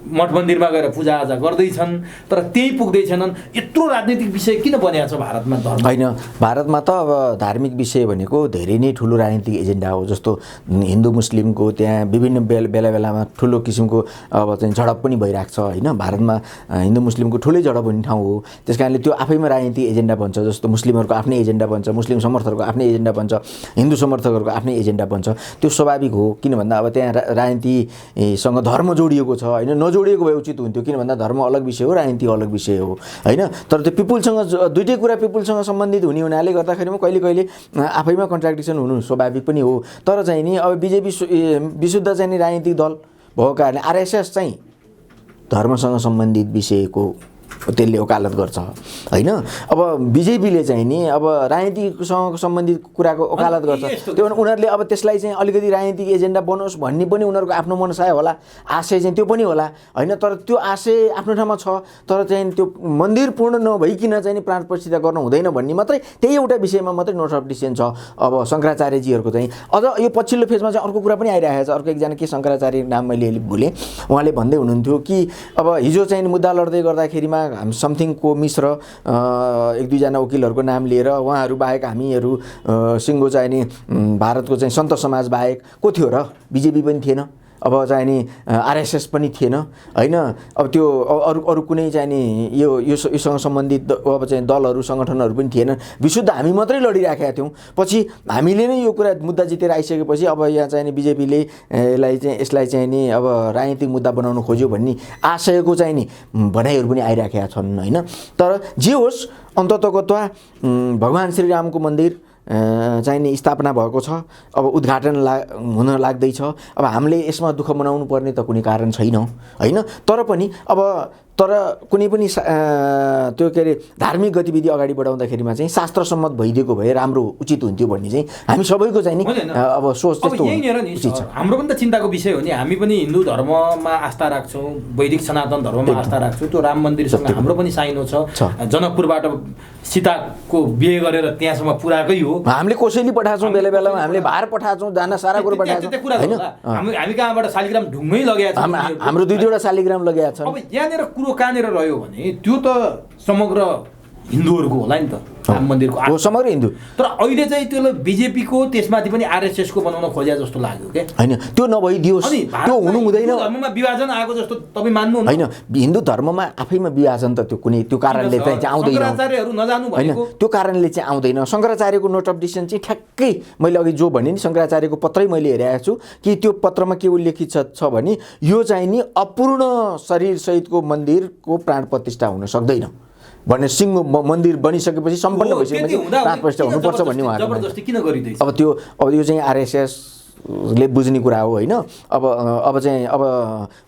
मठ मन्दिरमा गएर पूजाआजा गर्दैछन्, तर त्यही पुग्दैछन्। यत्रो राजनीतिक विषय किन बनिएको छ भारतमा धर्म? होइन, भारतमा त अब धार्मिक विषय भनेको धेरै नै ठुलो राजनीतिक एजेन्डा हो। जस्तो हिन्दू मुस्लिमको त्यहाँ विभिन्न बेलामा ठुलो किसिमको अब चाहिँ झडप पनि भइरहेको छ होइन। भारतमा हिन्दू मुस्लिमको ठुलै झडप हुने ठाउँ हो। त्यस कारणले त्यो आफैमा राजनीतिक एजेन्डा बन्छ। जस्तो मुस्लिमहरूको आफ्नै एजेन्डा बन्छ, मुस्लिम समर्थकहरूको आफ्नै एजेन्डा बन्छ, हिन्दू समर्थकहरूको आफ्नै एजेन्डा बन्छ। त्यो स्वाभाविक हो। किन भन्दा अब त्यहाँ राजनीतिसँग धर्म जोडिएको छ होइन। नजोडिएको भए उचित हुन्थ्यो, किन भन्दा धर्म अलग विषय हो, राजनीति अलग विषय हो होइन। तर त्यो पिपुलसँग दुइटै कुरा पिपुलसँग सम्बन्धित हुने हुनाले गर्दाखेरिमा कहिले कहिले आफैमा कन्ट्राडिक्सन हुनु स्वाभाविक पनि हो। तर चाहिँ नि अब बिजेपी विशुद्ध चाहिँ नि राजनीतिक दल भएको कारणले आरएसएस चाहिँ धर्मसँग सम्बन्धित विषयको त्यसले वकालत गर्छ होइन। अब बिजेपीले चाहिँ नि अब राजनीतिसँग सम्बन्धित कुराको वकालत गर्छ, त्यो उनीहरूले अब त्यसलाई चाहिँ अलिकति राजनीतिक एजेन्डा बनोस् भन्ने पनि उनीहरूको आफ्नो मनसाय होला, आशय चाहिँ त्यो पनि होला होइन। तर त्यो आशय आफ्नो ठाउँमा छ, तर चाहिँ त्यो मन्दिर पूर्ण नभइकन चाहिँ नि प्राण प्रतिष्ठा गर्नु हुँदैन भन्ने मात्रै त्यही एउटा विषयमा मात्रै नोट अफ डिसिजन छ। अब शङ्कराचार्यजीहरूको चाहिँ अझ यो पछिल्लो फेजमा चाहिँ अर्को कुरा पनि आइरहेको छ। अर्को एकजना के शङ्कराचार्य नाम मैले अलिक भुलेँ, उहाँले भन्दै हुनुहुन्थ्यो कि अब हिजो चाहिँ मुद्दा लड्दै गर्दाखेरिमा हामी समथिङको मिश्र एक दुईजना वकिलहरूको नाम लिएर उहाँहरू बाहेक हामीहरू सिङ्गो चाहिँ नि भारतको चाहिँ सन्त समाज बाहेक को थियो र? बिजेपी पनि थिएन, अब चाहिँ नि आरएसएस पनि थिएन होइन। अब त्यो अरू कुनै चाहिँ नि योसँग सम्बन्धित अब चाहिँ दलहरू सङ्गठनहरू पनि थिएन, विशुद्ध हामी मात्रै लडिराखेका थियौँ। पछि हामीले नै यो कुरा मुद्दा जितेर आइसकेपछि अब यहाँ चाहिँ नि बिजेपीले यसलाई चाहिँ नि अब राजनीतिक मुद्दा बनाउनु खोज्यो भन्ने आशयको चाहिँ नि भनाइहरू पनि आइराखेका छन् होइन। तर जे होस् अन्ततगतवा भगवान् श्रीरामको मन्दिर चाहिँ नि स्थापना भएको छ, अब उद्घाटन हुन लाग्दैछ। अब हामीले यसमा दुःख मनाउनु पर्ने त कुनै कारण छैन होइन। तर पनि अब कुनै पनि त्यो के अरे धार्मिक गतिविधि अगाडि बढाउँदाखेरिमा चाहिँ शास्त्रसम्मत भइदिएको भए राम्रो उचित हुन्थ्यो भन्ने चाहिँ हामी सबैको चाहिँ नि अब सोच त्यस्तो उचित छ। हाम्रो पनि त चिन्ताको विषय हो नि, हामी पनि हिन्दू धर्ममा आस्था राख्छौँ, वैदिक सनातन धर्ममा आस्था राख्छौँ। त्यो राम मन्दिरसँग हाम्रो पनि साइनो छ, जनकपुरबाट सीताको बिहे गरेर त्यहाँसम्म पुऱ्याएकै हो। हामीले कोसेली पठाउँछौँ, बेला बेलामा हामीले भार पठाउँछौँ, जान सारा कुरो पठाउँछौँ होइन। हामी कहाँबाट शालिग्राम ढुङ्गै लगाएको छ, हाम्रो 2-2वटा शालिग्राम लगाएको छ। अब यहाँनिर कुरो कहाँनिर रह्यो भने त्यो त समग्र हिन्दूहरूको होला नि त राम मन्दिरको हो, समग्र हिन्दू। तर अहिले चाहिँ त्यसलाई बिजेपीको त्यसमाथि पनि आरएसएसको बनाउन खोज्या जस्तो लाग्यो क्या होइन। त्यो नभइदियोस्, त्यो हुनु हुँदैन। धर्ममा विभाजन आएको जस्तो तपाईँ मान्नु होइन? हिन्दू धर्ममा आफैमा विभाजन त त्यो कुनै त्यो कारणले चाहिँ आउँदैन, शङ्कराचार्यहरू नजानु होइन त्यो कारणले चाहिँ आउँदैन। शङ्कराचार्यको नोट अफ डिसिजन चाहिँ ठ्याक्कै मैले अघि जो भने नि शङ्कराचार्यको पत्रै मैले हेरेको छु कि त्यो पत्रमा के उल्लेखित छ भने यो चाहिँ नि अपूर्ण शरीरसहितको मन्दिरको प्राण प्रतिष्ठा हुन सक्दैन भन्ने सिङ्गो मन्दिर बनिसकेपछि सम्पन्न भइसकेपछि प्राण प्रतिष्ठा हुनुपर्छ भन्ने उहाँहरू जबरजस्ती किन गरिँदैछ? अब यो चाहिँ आरएसएसले बुझ्ने कुरा हो होइन। अब चाहिँ अब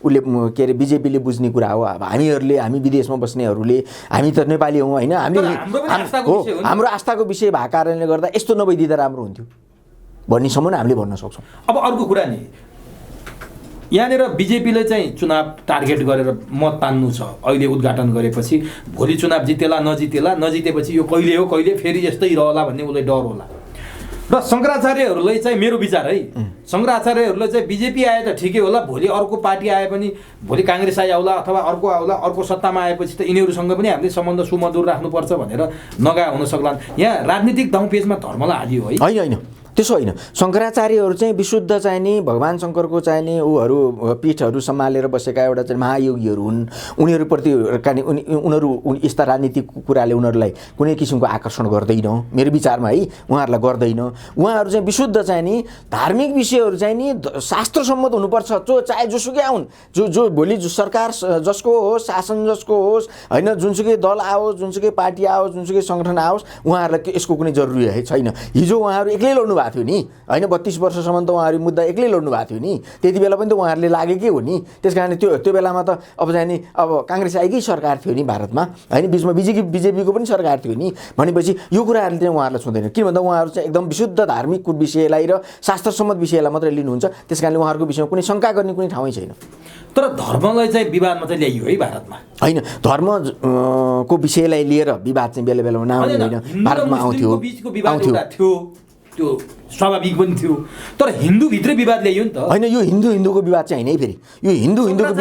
उसले के अरे बिजेपीले बुझ्ने कुरा हो। अब हामी विदेशमा बस्नेहरूले हामी त नेपाली हौँ होइन, हाम्रो आस्थाको विषय भएको कारणले गर्दा यस्तो नभइदिँदा राम्रो हुन्थ्यो भन्नेसम्म हामीले भन्न सक्छौँ। अब अर्को कुरा नि यहाँनिर बिजेपीले चाहिँ चुनाव टार्गेट गरेर मत तान्नु छ। अहिले उद्घाटन गरेपछि भोलि चुनाव जितेला नजितेपछि यो कहिले हो कहिले फेरि यस्तै रहला भन्ने उसलाई डर होला। र शङ्कराचार्यहरूलाई चाहिँ मेरो विचार है, शङ्कराचार्यहरूलाई चाहिँ बिजेपी आए त ठिकै होला, भोलि अर्को पार्टी आए पनि भोलि काङ्ग्रेस आउला अथवा अर्को आउला, अर्को सत्तामा आएपछि त यिनीहरूसँग पनि हामीले सम्बन्ध सुमधुर राख्नुपर्छ भनेर नगा हुन सक्लान्। यहाँ राजनीतिक दाउपेचमा धर्मलाई हालियो है? होइन त्यसो होइन। शङ्कराचार्यहरू चाहिँ विशुद्ध चाहिँ नि भगवान् शङ्करको चाहिँ नि उहरू पीठहरू सम्हालेर बसेका एउटा चाहिँ महायोगीहरू हुन्। उनीहरूप्रति उनीहरू यस्ता राजनीतिक कुराले उनीहरूलाई कुनै किसिमको आकर्षण गर्दैन मेरो विचारमा है, उहाँहरूलाई गर्दैन। उहाँहरू चाहिँ विशुद्ध चाहिँ नि धार्मिक विषयहरू चाहिँ नि शास्त्रसम्मत हुनुपर्छ। चाहे जोसुकै आउन्, जो भोलि सरकार जसको होस्, शासन जसको होस् होइन, जुनसुकै दल आओस्, जुनसुकै पार्टी आओस्, जुनसुकै सङ्गठन आओस्, उहाँहरूलाई यसको कुनै जरुरी छैन। हिजो उहाँहरू एक्लै लड्नु भएको थियो नि होइन, 32 वर्षसम्म त उहाँहरू मुद्दा एक्लै लड्नु भएको थियो नि, त्यति बेला पनि त उहाँहरूले लागेकै हो नि। त्यस कारण त्यो बेलामा त अब चाहिँ नि अब काङ्ग्रेस आएकै सरकार थियो नि भारतमा होइन, बिचमा बिजेपीको पनि सरकार थियो नि। भनेपछि यो कुराहरूले चाहिँ उहाँहरूलाई छुँदैन, किन भन्दा उहाँहरू चाहिँ एकदम विशुद्ध धार्मिक विषयलाई र शास्त्रसम्मत विषयलाई मात्रै लिनुहुन्छ। त्यस कारणले उहाँहरूको विषयमा कुनै शङ्का गर्ने कुनै ठाउँै छैन। तर धर्मलाई चाहिँ विवादमा चाहिँ ल्याइयो है भारतमा? होइन, धर्मको विषयलाई लिएर विवाद चाहिँ बेला बेलामा नआउने होइन, भारतमा आउँथ्यो त्यो स्वाभाविक पनि थियो। तर हिन्दूभित्रै विवाद ल्याइयो नि त होइन। यो हिन्दूको विवाद चाहिँ होइन है, फेरि यो हिन्दूको विवाद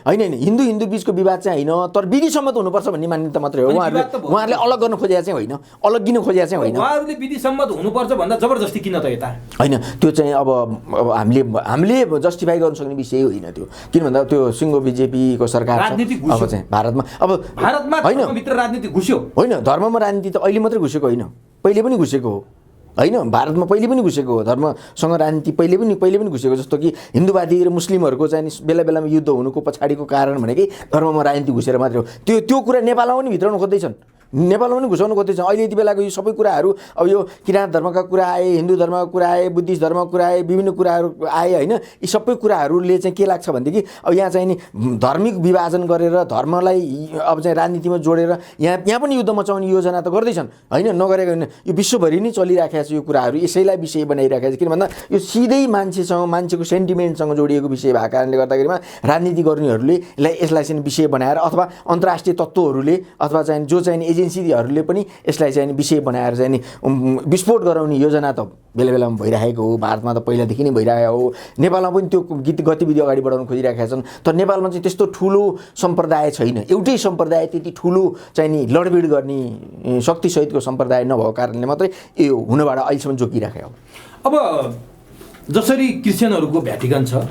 होइन हिन्दू बिचको विवाद चाहिँ होइन, तर विधि सम्मत हुनुपर्छ भन्ने मान्यता मात्रै हो। उहाँहरूले अलग गर्न खोजेको चाहिँ होइन, अलग किन खोजेको चाहिँ होइन। उहाँहरूले विधि सम्मत हुनुपर्छ भन्दा जबरजस्ती किन त यता? होइन, त्यो चाहिँ अब हामीले जस्टिफाई गर्न सक्ने विषय होइन त्यो, किन भन्दा त्यो सिङ्गो बिजेपीको सरकार अब चाहिँ भारतमा होइन, भित्र राजनीति घुस्यो होइन। धर्ममा राजनीति त अहिले मात्रै घुसेको होइन, पहिले पनि घुसेको हो होइन भारतमा पहिले पनि घुसेको हो धर्मसँग राजनीति पहिले पनि घुसेको जस्तो कि हिन्दूवादी र मुस्लिमहरूको चाहिँ बेला बेलामा युद्ध हुनुको पछाडिको कारण भनेकै धर्ममा राजनीति घुसेर मात्रै हो त्यो कुरा नेपालमा पनि भित्राउन खोज्दैछन् नेपालमा पनि घुसाउनु खोज्दैछन् अहिले यति बेलाको यो सबै कुराहरू अब यो किराँत धर्मका कुरा आए हिन्दू धर्मका कुरा आए बुद्धिस्ट धर्मका कुरा आए विभिन्न कुराहरू आए होइन यी सबै कुराहरूले चाहिँ के लाग्छ भनेदेखि अब यहाँ चाहिँ नि धार्मिक विभाजन गरेर धर्मलाई अब चाहिँ राजनीतिमा जोडेर यहाँ पनि युद्ध मचाउने योजना त गर्दैछन् होइन नगरेको होइन यो विश्वभरि नै चलिराखेको छ यो कुराहरू यसैलाई विषय बनाइराखेको छ किन भन्दा यो सिधै मान्छेको सेन्टिमेन्टसँग जोडिएको विषय भएको कारणले गर्दाखेरिमा राजनीति गर्नेहरूले यसलाई चाहिँ विषय बनाएर अथवा अन्तर्राष्ट्रिय तत्त्वहरूले अथवा चाहिँ जो चाहिँ एजेन्सीहरूले पनि यसलाई चाहिँ विषय बनाएर चाहिँ विस्फोट गराउने योजना त बेला बेलामा भइरहेको हो भारतमा त पहिलादेखि नै भइरहेको हो नेपालमा पनि त्यो गतिविधि अगाडि बढाउन खोजिरहेका छन् तर नेपालमा चाहिँ त्यस्तो ठुलो सम्प्रदाय छैन एउटै सम्प्रदाय त्यति ठुलो चाहिँ नि लडबिड गर्ने शक्तिसहितको सम्प्रदाय नभएको कारणले मात्रै यो हुनबाट अहिलेसम्म जोगिराखेको हो अब जसरी क्रिस्चियनहरूको भ्याटिकन छ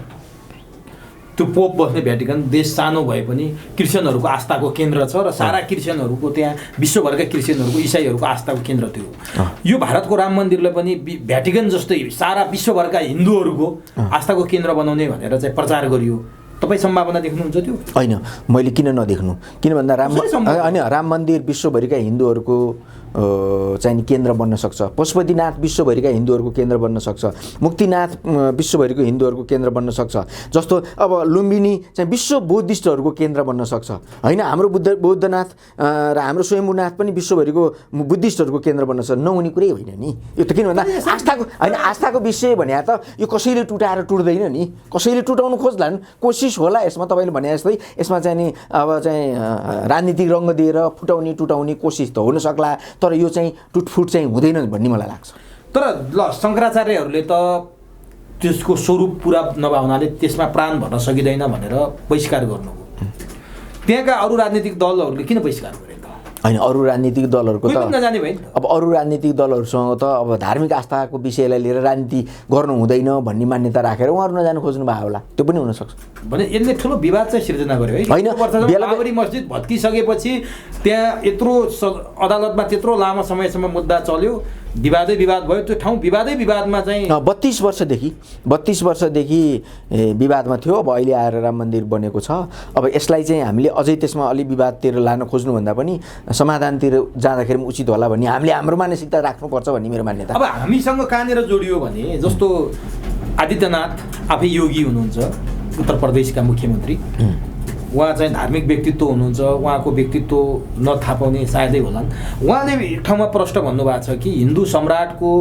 त्यो पोप बस्ने भ्याटिकन देश सानो भए पनि क्रिस्चियनहरूको आस्थाको केन्द्र छ र सारा क्रिस्चियनहरूको त्यहाँ विश्वभरका क्रिस्चियनहरूको इसाईहरूको आस्थाको केन्द्र थियो यो भारतको राम मन्दिरलाई पनि भ्याटिकन जस्तै सारा विश्वभरका हिन्दूहरूको आस्थाको केन्द्र बनाउने भनेर चाहिँ प्रचार गरियो तपाईँ सम्भावना देख्नुहुन्छ त्यो होइन मैले किन नदेख्नु किन भन्दा राम मन्दिर विश्वभरिका हिन्दूहरूको चाहिँ केन्द्र बन्न सक्छ पशुपतिनाथ विश्वभरिका हिन्दूहरूको केन्द्र बन्न सक्छ मुक्तिनाथ विश्वभरिको हिन्दूहरूको केन्द्र बन्न सक्छ जस्तो अब लुम्बिनी चाहिँ विश्व बुद्धिस्टहरूको केन्द्र बन्न सक्छ होइन हाम्रो बौद्धनाथ र हाम्रो स्वयम्भूनाथ पनि विश्वभरिको बुद्धिस्टहरूको केन्द्र बन्न सक्छ नहुने कुरै होइन नि यो त किन भन्दा आस्थाको विषय भने त यो कसैले टुटाएर टुट्दैन नि कसैले टुटाउनु खोज्लान् कोसिस होला यसमा तपाईँले भने जस्तै यसमा चाहिँ नि अब चाहिँ राजनीतिक रङ्ग दिएर टुटाउने कोसिस त हुन सक्ला तर यो चाहिँ टुटफुट चाहिँ हुँदैन भन्ने मलाई लाग्छ तर ल शङ्कराचार्यहरूले त त्यसको स्वरूप पुरा नभए हुनाले त्यसमा प्राण भर्न सकिँदैन भनेर बहिष्कार गर्नुभयो त्यहाँका अरू राजनीतिक दलहरूले किन बहिष्कार गरे त होइन अरू राजनीतिक दलहरूको त नजाने भयो अब अरू राजनीतिक दलहरूसँग त अब धार्मिक आस्थाको विषयलाई लिएर राजनीति गर्नु हुँदैन भन्ने मान्यता राखेर उहाँहरू नजानु खोज्नु भयो होला त्यो पनि हुनसक्छ भने यसले ठुलो विवाद चाहिँ सिर्जना गर्यो है होइन बाबरी मस्जिद भत्किसकेपछि त्यहाँ यत्रो अदालतमा त्यत्रो लामो समयसम्म मुद्दा चल्यो विवादै विवाद भयो त्यो ठाउँ विवादै विवादमा चाहिँ 32 वर्षदेखि विवादमा थियो अब अहिले आएर राम मन्दिर बनेको छ अब यसलाई चाहिँ हामीले अझै त्यसमा अलि विवादतिर लान खोज्नुभन्दा पनि समाधानतिर जाँदाखेरि पनि उचित होला भन्ने हामीले हाम्रो मानसिकता राख्नुपर्छ भन्ने मेरो मान्यता अब हामीसँग कहाँनिर जोडियो भने जस्तो आदित्यनाथ आफै योगी हुनुहुन्छ उत्तर प्रदेशका मुख्यमन्त्री उहाँ चाहिँ धार्मिक व्यक्तित्व हुनुहुन्छ उहाँको व्यक्तित्व नथाहा पाउने सायदै होलान् उहाँले एक ठाउँमा प्रश्न भन्नुभएको छ कि हिन्दू सम्राटको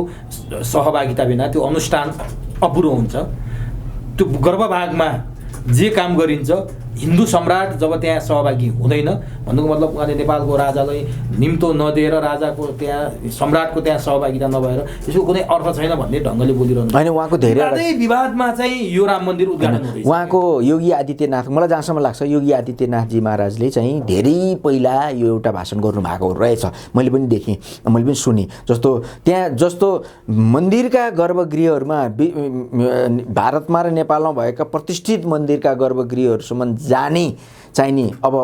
सहभागिता बिना त्यो अनुष्ठान अपुरो हुन्छ त्यो गर्भभागमा जे काम गरिन्छ हिन्दू सम्राट जब त्यहाँ सहभागी हुँदैन भन्नुको मतलब उहाँले नेपालको राजालाई निम्तो नदिएर राजाको त्यहाँ सम्राटको त्यहाँ सहभागिता नभएर यसको कुनै अर्थ छैन भन्ने ढङ्गले बोलिरहनु होइन उहाँको धेरै विवादमा चाहिँ यो राम मन्दिर उद्घाटन हुँदैछ उहाँको योगी आदित्यनाथ मलाई जहाँसम्म लाग्छ योगी आदित्यनाथजी महाराजले चाहिँ धेरै पहिला यो एउटा भाषण गर्नुभएको रहेछ मैले पनि देखेँ मैले पनि सुनेँ जस्तो मन्दिरका गर्भगृहहरूमा भारतमा र नेपालमा भएका प्रतिष्ठित मन्दिरका गर्भगृहहरूसम्म जाने चाहिँ नि अब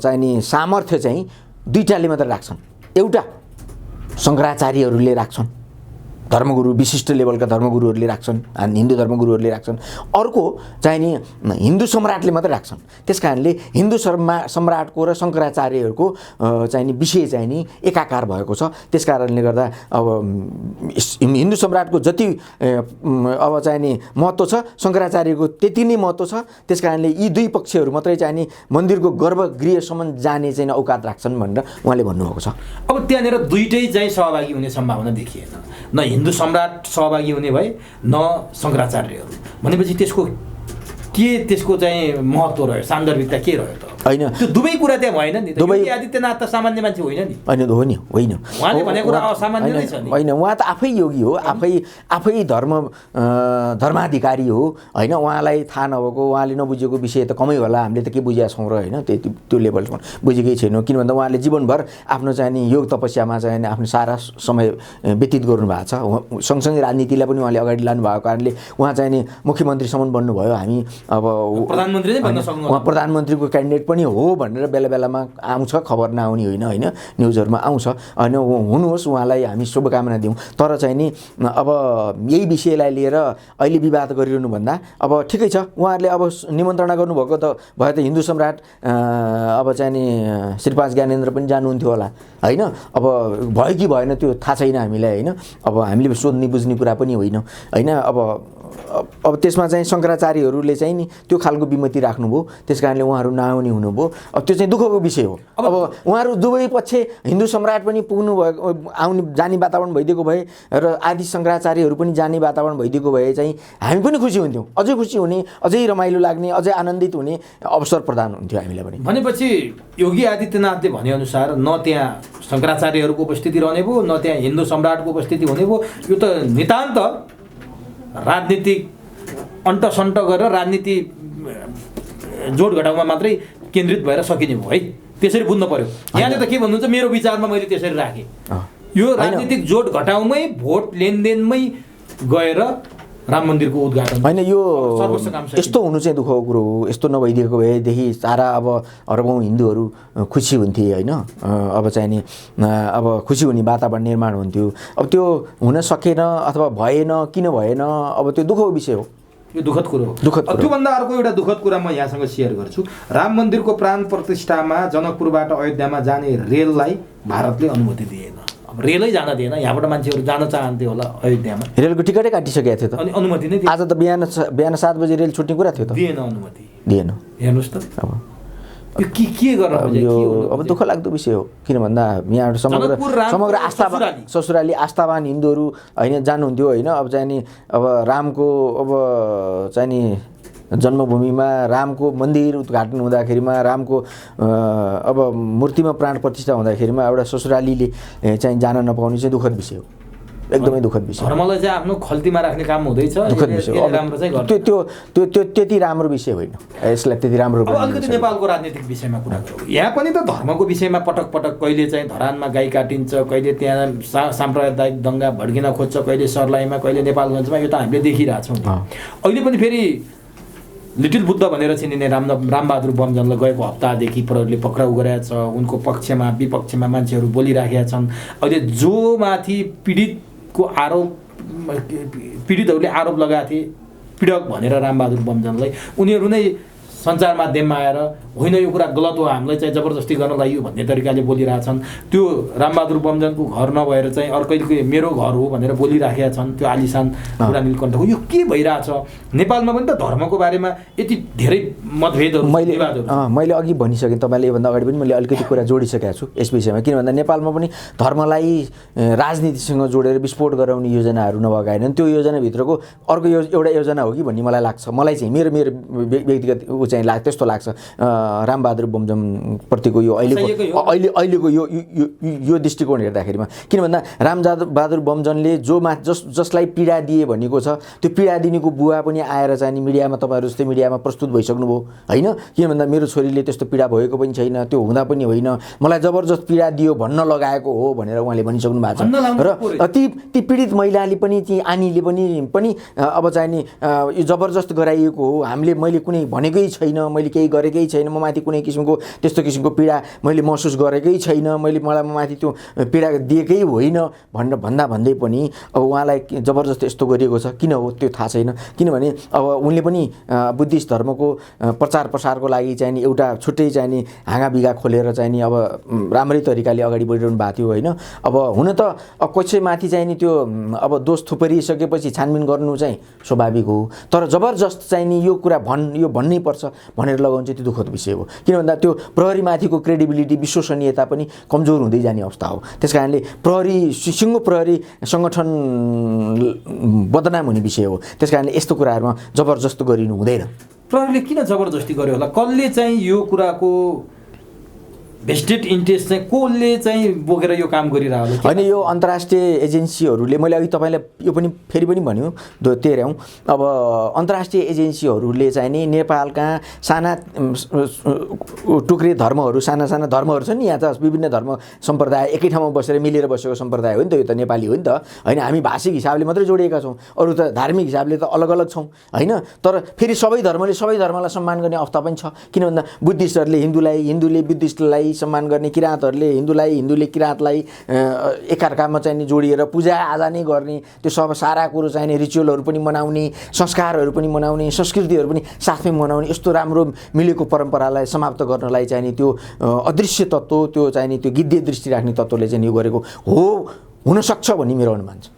चाहिँ नि सामर्थ्य चाहिँ दुईटाले मात्र राख्छन् एउटा शङ्कराचार्यहरूले राख्छन् धर्मगुरु विशिष्ट लेभलका धर्मगुरुहरूले राख्छन् हिन्दू धर्मगुरुहरूले राख्छन् अर्को चाहिँ नि हिन्दू सम्राटले मात्रै राख्छन् त्यस कारणले हिन्दू सम्राटको र शङ्कराचार्यहरूको चाहिँ नि विषय चाहिँ नि एकाकार भएको छ त्यस कारणले गर्दा अब हिन्दू सम्राटको जति अब चाहिँ नि महत्त्व छ शङ्कराचार्यको त्यति नै महत्त्व छ त्यस कारणले यी दुई पक्षहरू मात्रै चाहिँ नि मन्दिरको गर्भगृहसम्म जाने चाहिँ औकात राख्छन् भनेर उहाँले भन्नुभएको छ अब त्यहाँनिर दुईटै चाहिँ सहभागी हुने सम्भावना देखिएन न हिन्दू सम्राट सहभागी हुने भए न शङ्कराचार्यहरू भनेपछि त्यसको चाहिँ महत्त्व रह्यो सान्दर्भिकता के रह्यो त होइन त्यो दुवै कुरा त्यहाँ भएन नि दुवै आदित्यनाथ त सामान्य मान्छे होइन नि होइन उहाँले भनेको कुरा असामान्य नै छ नि होइन उहाँ त आफै योगी हो आफै धर्माधिकारी हो होइन उहाँलाई थाहा नभएको उहाँले नबुझेको विषय त कमै होला हामीले त के बुझेका छौँ र होइन त्यो लेभलसम्म बुझेकै छैनौँ किन भन्दा उहाँले जीवनभर आफ्नो चाहिँ नि योग तपस्यामा चाहिँ आफ्नो सारा समय व्यतीत गर्नुभएको छ सँगसँगै राजनीतिलाई पनि उहाँले अगाडि लानुभएको कारणले उहाँ चाहिँ नि मुख्यमन्त्रीसम्म बन्नुभयो हामी अब प्रधानमन्त्री नै बन्न सक्नु उहाँ प्रधानमन्त्रीको क्यान्डिडेट पनि हो भनेर बेला बेलामा आउँछ, खबर नआउने होइन होइन, न्युजहरूमा आउँछ। होइन हुनुहोस्, उहाँलाई हामी शुभकामना दिउँ। तर चाहिँ नि अब यही विषयलाई लिएर अहिले विवाद गरिरहनु भन्दा अब ठिकै छ, उहाँहरूले अब निमन्त्रणा गर्नुभएको त भए त हिन्दू सम्राट अब चाहिँ नि श्री 5 ज्ञानेन्द्र पनि जानुहुन्थ्यो होला होइन। अब भयो कि भएन त्यो थाहा छैन हामीलाई होइन। अब हामीले सोध्ने बुझ्ने कुरा पनि होइन होइन। अब त्यसमा चाहिँ शङ्कराचार्यहरूले चाहिँ नि त्यो खालको विमति राख्नुभयो, त्यस कारणले उहाँहरू नआउने हुनुभयो। अब त्यो चाहिँ दुःखको विषय हो। अब उहाँहरू दुवै पक्ष हिन्दू सम्राट पनि पुग्नु भएको, आउने जाने वातावरण भइदिएको भए र आदि शङ्कराचार्यहरू पनि जाने वातावरण भइदिएको भए चाहिँ हामी पनि खुसी हुन्थ्यौँ, अझै खुसी हुने, अझै रमाइलो लाग्ने, अझै आनन्दित हुने अवसर प्रदान हुन्थ्यो हामीलाई पनि। भनेपछि योगी आदित्यनाथले भनेअनुसार न त्यहाँ शङ्कराचार्यहरूको उपस्थिति रहने भयो, न त्यहाँ हिन्दू सम्राटको उपस्थिति हुने भयो। यो त नितान्त राजनीतिक अन्टसन्ट गरेर राजनीति जोड घटाउमा मात्रै केन्द्रित भएर सकिने भयो है। त्यसरी बुझ्नु पर्यो। यहाँले त के भन्नुहुन्छ, मेरो विचारमा मैले त्यसरी राखेँ। यो राजनीतिक जोड घटाउमै, भोट लेनदेनमै गएर राम मन्दिरको उद्घाटन होइन। यो यस्तो हुनु चाहिँ दुःखको कुरो हो। यस्तो नभइदिएको भएदेखि सारा अब अरबौँ हिन्दूहरू खुसी हुन्थे होइन। अब चाहिँ नि अब खुसी हुने वातावरण निर्माण हुन्थ्यो। अब त्यो हुन सकेन अथवा भएन, किन भएन, अब त्यो दुःखको विषय हो। यो दुःखद कुरो हो। त्योभन्दा अर्को एउटा दुःखद कुरा म यहाँसँग सेयर गर्छु। राम मन्दिरको प्राण प्रतिष्ठामा जनकपुरबाट अयोध्यामा जाने रेललाई भारतले अनुमति दिएन। अब रेलै जान दिएन, यहाँबाट मान्छेहरू जान चाहन्थ्यो होला अयोध्यामा, रेलको टिकटै काटिसकेको थियो त। अनि अनुमति नै दिएन। आज त बिहान 7 बजे रेल छुट्ने कुरा थियो त, दिएन अनुमति, दिएन। हेर्नुहोस् त अब यो के गर्न यो अब दुःख लाग्दो विषय हो। किन भन्दा यहाँबाट समग्र आस्था ससुराली आस्थावान हिन्दूहरू होइन जानुहुन्थ्यो होइन। अब चाहिँ नि अब रामको अब चाहिँ नि जन्मभूमिमा रामको मन्दिर उद्घाटन हुँदाखेरिमा, रामको अब मूर्तिमा प्राण प्रतिष्ठा हुँदाखेरिमा एउटा ससुरालीले चाहिँ जान नपाउने चाहिँ दुःखद विषय हो, एकदमै दुःखद विषय। धर्मलाई चाहिँ आफ्नो खल्तीमा राख्ने काम हुँदैछ, दुःखद विषय हो। राम्रो चाहिँ गर्छ। त्यो त्यति राम्रो विषय होइन, यसलाई त्यति राम्रो। अब अलिकति नेपालको राजनीतिक विषयमा कुरा गरौँ। यहाँ पनि त धर्मको विषयमा पटक पटक कहिले चाहिँ धरानमा गाई काटिन्छ, कहिले त्यहाँ साम्प्रदायिक दङ्गा भड्किन खोज्छ, कहिले सर्लाहीमा, कहिले नेपालगञ्जमा, यो त हामीले देखिरहेछौँ। अहिले पनि फेरि लिटिल बुद्ध भनेर चिनिने रामबहादुर बमजनलाई गएको हप्तादेखि प्रहरीले पक्राउ गरेका छ। उनको पक्षमा विपक्षमा मान्छेहरू बोलिराखेका छन्। अहिले जो माथि पीडितको आरोप, पीडितहरूले आरोप लगाएको थिए पीडक भनेर रामबहादुर बमजनलाई, उनीहरू नै सञ्चार माध्यममा आएर होइन यो कुरा गलत हो, हामीलाई चाहिँ जबरजस्ती गर्न लाग्यो भन्ने तरिकाले बोलिरहेछन्। त्यो रामबहादुर बमजनको घर नभएर चाहिँ अर्कैको मेरो घर हो भनेर बोलिराखेका छन्। त्यो आलिशान कुरा नीलकण्ठको। यो के भइरहेछ नेपालमा पनि त धर्मको बारेमा यति धेरै मतभेदहरू, मैले अघि भनिसकेँ तपाईँले, योभन्दा अगाडि पनि मैले अलिकति कुरा जोडिसकेको छु यस विषयमा। किन भन्दा नेपालमा पनि धर्मलाई राजनीतिसँग जोडेर विस्फोट गराउने योजनाहरू नभएका होइनन्। त्यो योजनाभित्रको अर्को एउटा योजना हो कि भन्ने मलाई लाग्छ। मलाई चाहिँ मेरो व्यक्तिगत चाहिँ त्यस्तो लाग्छ। रामबहादुर बमजन प्रतिको यो अहिलेको यो दृष्टिकोण हेर्दाखेरिमा, किन भन्दा रामबहादुर बमजनले जसलाई पीडा दिए भनेको छ, त्यो पीडा दिनेको बुवा पनि आएर चाहिँ नि मिडियामा तपाईँहरू जस्तै मिडियामा प्रस्तुत भइसक्नुभयो होइन। किन भन्दा मेरो छोरीले त्यस्तो पीडा भएको पनि छैन, त्यो हुँदा पनि होइन, मलाई जबरजस्त पीडा दियो भन्न लगाएको हो भनेर उहाँले भनिसक्नु भएको छ। र ती पीडित महिलाले पनि, ती आनीले पनि अब चाहिँ नि यो जबरजस्त गराइएको हो, मैले कुनै भनेकै छैन, मैले केही गरेकै छैन, म माथि कुनै किसिमको त्यस्तो किसिमको पीडा मैले महसुस गरेकै छैन, मलाई माथि त्यो पीडा दिएकै होइन भन्दै पनि अब उहाँलाई जबरजस्त यस्तो गरिएको छ। किन हो त्यो थाहा छैन। किनभने अब उनले पनि बुद्धिस्ट धर्मको प्रचार प्रसारको लागि चाहिँ नि एउटा छुट्टै चाहिँ नि हाँगाबिगा खोलेर चाहिँ नि अब राम्रै तरिकाले अगाडि बढिरहनु भएको थियो होइन। अब हुन त कसैमाथि चाहिँ नि त्यो अब दोष थुपरिसकेपछि छानबिन गर्नु चाहिँ स्वाभाविक हो, तर जबरजस्त चाहिँ नि यो कुरा यो भन्नै पर्छ भनेर लगाउनु चाहिँ त्यो दुःखद विषय हो। किन भन्दा त्यो प्रहरीमाथिको क्रेडिबिलिटी, विश्वसनीयता पनि कमजोर हुँदै जाने अवस्था हो। त्यस कारणले सिङ्गो प्रहरी सङ्गठन बदनाम हुने विषय हो। त्यस कारणले यस्तो कुराहरूमा जबरजस्त गरिनु हुँदैन। प्रहरीले किन जबरजस्ती गर्यो होला? कसले चाहिँ यो कुराको भेस्टेड इन्ट्रेस्ट चाहिँ कसले चाहिँ बोकेर यो काम गरिरहेको होइन यो अन्तर्राष्ट्रिय एजेन्सीहरूले मैले अघि तपाईँलाई यो पनि फेरि पनि भन्यो तेह्रौँ अब अन्तर्राष्ट्रिय एजेन्सीहरूले चाहिँ नि नेपालका साना टुक्रे धर्महरू साना साना धर्महरू छन् नि यहाँ त विभिन्न धर्म सम्प्रदाय एकै ठाउँमा बसेर मिलेर बसेको सम्प्रदाय हो नि त यो त नेपाली हो नि त होइन हामी भाषिक हिसाबले मात्रै जोडिएका छौँ अरू त धार्मिक हिसाबले त अलग अलग छौँ होइन तर फेरि सबै धर्मले सबै धर्मलाई सम्मान गर्ने अवस्था पनि छ किन भन्दा बुद्धिस्टहरूले हिन्दूलाई हिन्दूले बुद्धिस्टलाई सम्मान गर्ने किराँतहरूले हिन्दूलाई हिन्दूले किराँतलाई एकअर्कामा चाहिँ नि जोडिएर पूजा आजा नै गर्ने त्यो सब सारा कुरो चाहिँ नि रिचुअलहरू पनि मनाउने संस्कारहरू पनि मनाउने संस्कृतिहरू पनि साथमै मनाउने यस्तो राम्रो मिलेको परम्परालाई समाप्त गर्नलाई चाहिँ नि त्यो अदृश्य तत्त्व त्यो चाहिँ नि त्यो गिद्धे दृष्टि राख्ने तत्त्वले चाहिँ यो गरेको हो हुनसक्छ भन्ने मेरो अनुमान छ।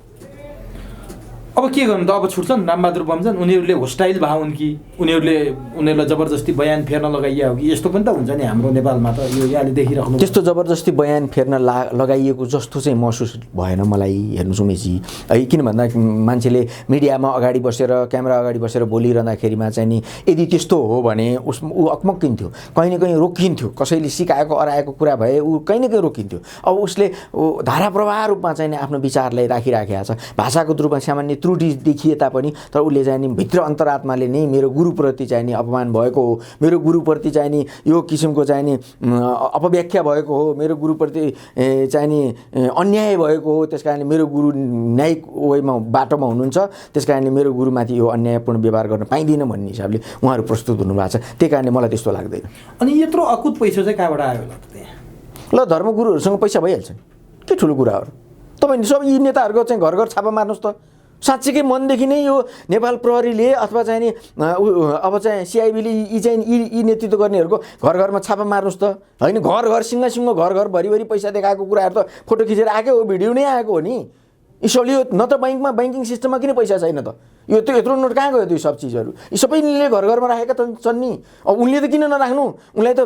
अब के गर्नु त अब छुट्छन् रामबहादुर बमजन उनीहरूले होस्टाइल भए हुन् कि उनीहरूलाई जबरजस्ती बयान फेर्न लगाइया हो कि यस्तो पनि त हुन्छ नि हाम्रो नेपालमा त यो यहाँले देखिराख्नु त्यस्तो जबरजस्ती बयान फेर्न लगाइएको जस्तो चाहिँ महसुस भएन मलाई हेर्नु सुमेशी है किन भन्दा मान्छेले मिडियामा अगाडि बसेर क्यामेरा अगाडि बसेर बोलिरहँदाखेरिमा चाहिँ नि यदि त्यस्तो हो भने ऊ अकमक्किन्थ्यो कहीँ न कहीँ रोकिन्थ्यो कसैले सिकाएको अराएको कुरा भए ऊ कहीँ न कहीँ रोकिन्थ्यो अब उसले धाराप्रवाह रूपमा चाहिँ आफ्नो विचारलाई राखिराखेको छ भाषाको रूपमा सामान्य त्रुटि देखिए तापनि तर उसले चाहिँ नि भित्र अन्तरात्माले नै मेरो गुरुप्रति चाहिँ नि अपमान भएको हो मेरो गुरुप्रति चाहिँ नि यो किसिमको चाहिँ नि अपव्याख्या भएको हो मेरो गुरुप्रति चाहिँ नि अन्याय भएको हो त्यस कारणले मेरो गुरु न्यायिक वेमा बाटोमा हुनुहुन्छ त्यस कारणले मेरो गुरुमाथि यो अन्यायपूर्ण व्यवहार गर्न पाइँदैन भन्ने हिसाबले उहाँहरू प्रस्तुत हुनुभएको छ त्यही कारणले मलाई त्यस्तो लाग्दैन। अनि यत्रो अकुत पैसा चाहिँ कहाँबाट आयो होला त त्यहाँ ल धर्मगुरुहरूसँग पैसा भइहाल्छ के ठुलो कुराहरू तपाईँ सब यी नेताहरूको चाहिँ घर घर छापा मार्नुहोस् त साँच्चीकै मनदेखि नै यो नेपाल प्रहरीले अथवा चाहिँ नि अब चाहिँ सिआइबीले यी चाहिँ यी नेतृत्व गर्नेहरूको घर घरमा छापा मार्नुहोस् त होइन घर घर सिङ्गो घर घर भरिभरि पैसा देखाएको कुराहरू त फोटो खिचेर आएको हो भिडियो नै आएको हो नि यसोले यो न त ब्याङ्कमा ब्याङ्किङ सिस्टममा किन पैसा छैन त यो त यत्रो नोट कहाँ गयो त्यो सब चिजहरू यी सबैले घर घरमा राखेका छन् नि अब उनले त किन नराख्नु उनलाई त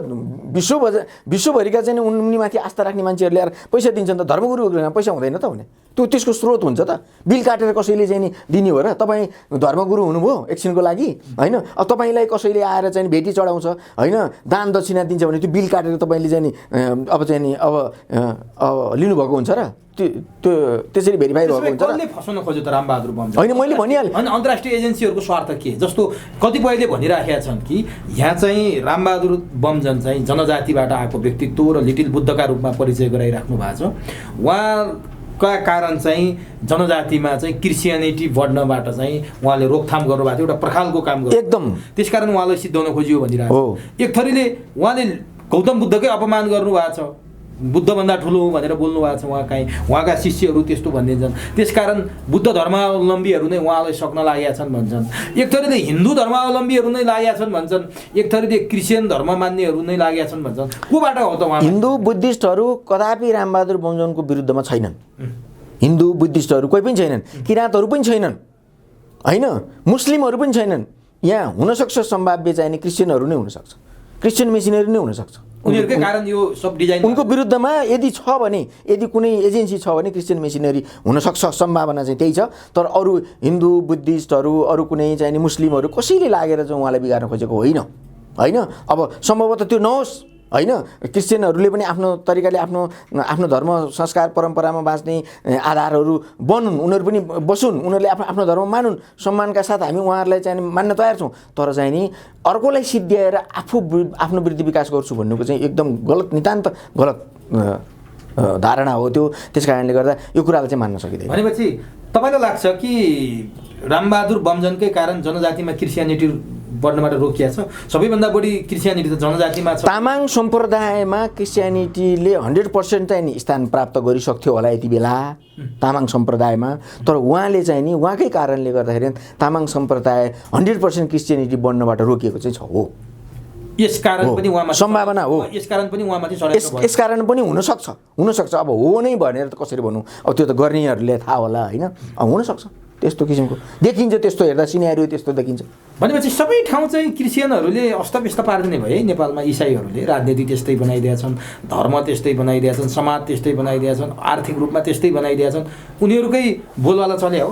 विश्वभरिका चाहिँ उनीमाथि आस्था राख्ने मान्छेहरूले यार पैसा दिन्छन् त धर्मगुरुहरूमा पैसा हुँदैन त हुने त्यो त्यसको स्रोत हुन्छ त बिल काटेर कसैले चाहिँ नि दिने हो र तपाईँ धर्मगुरु हुनुभयो एकछिनको लागि होइन अब तपाईँलाई कसैले आएर चाहिँ भेटी चढाउँछ होइन दान दक्षिणा दिन्छ भने त्यो बिल काटेर तपाईँले चाहिँ नि अब चाहिँ नि अब लिनुभएको हुन्छ र त्यो त्यसरी भेरिफाई भएको हुन्छ कसले फसाउन खोज्यो त रामबहादुर बमजन होइन मैले भनिहालेँ अनि अन्तर्राष्ट्रिय एजेन्सीहरूको स्वार्थ के जस्तो कतिपयले भनिराखेका छन् कि यहाँ चाहिँ रामबहादुर बमजन चाहिँ जनजातिबाट आएको व्यक्तित्व र लिटिल बुद्धका रूपमा परिचय गराइराख्नु भएको छ उहाँका कारण चाहिँ जनजातिमा चाहिँ क्रिस्चियनिटी बढ्नबाट चाहिँ उहाँले रोकथाम गर्नुभएको थियो एउटा प्रखालको काम गर्नु एकदम त्यसकारण उहाँलाई सिद्धाउन खोजियो भनिरहेको एक थरीले उहाँले गौतम बुद्धकै अपमान गर्नुभएको छ बुद्धभन्दा ठुलो हो भनेर बोल्नु भएको छ उहाँका शिष्यहरू त्यस्तो भनिदिन्छन् त्यसकारण बुद्ध धर्मावलम्बीहरू नै उहाँलाई सक्न लागेका छन् भन्छन् एक थरीले हिन्दू धर्मावलम्बीहरू नै लागेका छन् भन्छन् एक थरीले क्रिस्चियन धर्म मान्नेहरू नै लागेका छन् भन्छन् कोबाट हो त उहाँ हिन्दू बुद्धिस्टहरू कदापि रामबहादुर बमजनको विरुद्धमा छैनन् हिन्दू बुद्धिस्टहरू कोही पनि छैनन् किराँतहरू पनि छैनन् होइन मुस्लिमहरू पनि छैनन् यहाँ हुनसक्छ सम्भाव्य चाहिने क्रिस्चियनहरू नै हुनसक्छ क्रिस्चियन मिसनरी नै हुनसक्छ उनीहरूकै कारण यो सब डिजाइन उनको विरुद्धमा यदि छ भने यदि कुनै एजेन्सी छ भने क्रिस्चियन मिसनरी हुनसक्छ सम्भावना चाहिँ त्यही छ तर अरू हिन्दू बुद्धिस्टहरू अरू कुनै चाहिँ मुस्लिमहरू कसैले लागेर चाहिँ उहाँलाई बिगार्न खोजेको होइन होइन अब सम्भवतः त्यो नहोस् होइन क्रिस्चियनहरूले पनि आफ्नो तरिकाले आफ्नो धर्म संस्कार परम्परामा बाँच्ने आधारहरू बनुन् उनीहरू पनि बसुन् उनीहरूले आफ्नो धर्म मानुन् सम्मानका साथ हामी उहाँहरूलाई चाहिँ मान्न तयार छौँ तर चाहिँ नि अर्कोलाई सिद्ध्याएर आफ्नो वृद्धि विकास गर्छु भन्नुको चाहिँ एकदम गलत नितान्त गलत धारणा हो त्यो त्यस कारणले गर्दा यो कुरालाई चाहिँ मान्न सकिँदैन। भनेपछि तपाईँलाई लाग्छ कि रामबहादुर बमजनकै कारण जनजातिमा क्रिस्चियनिटी बढ्नबाट रोकिया छ सबैभन्दा बढी क्रिस्चियनिटी त जनजातिमा छ तामाङ सम्प्रदायमा क्रिस्चियनिटीले 100% चाहिँ नि स्थान प्राप्त गरिसक्थ्यो होला यति बेला तामाङ सम्प्रदायमा तर उहाँले चाहिँ नि उहाँकै कारणले गर्दाखेरि तामाङ सम्प्रदाय 100% क्रिस्चियनिटी बढ्नबाट रोकिएको चाहिँ छ हो यसकारण पनि उहाँमा सम्भावना हो यसकारण पनि उहाँमाथि यसकारण पनि हुनसक्छ अब हो नै भनेर त कसरी भन्नु अब त्यो त गर्नेहरूले थाहा होला होइन हुनसक्छ त्यस्तो किसिमको देखिन्छ त्यस्तो हेर्दा सिनेरियो त्यस्तो देखिन्छ भनेपछि सबै ठाउँ चाहिँ क्रिस्चियनहरूले अस्तव्यस्त पारिदिने भयो है नेपालमा इसाईहरूले राजनीति त्यस्तै बनाइदिएका छन् धर्म त्यस्तै बनाइदिएका छन् समाज त्यस्तै बनाइदिएका छन् आर्थिक रूपमा त्यस्तै बनाइदिएका छन् उनीहरूकै बोलवाला चले हो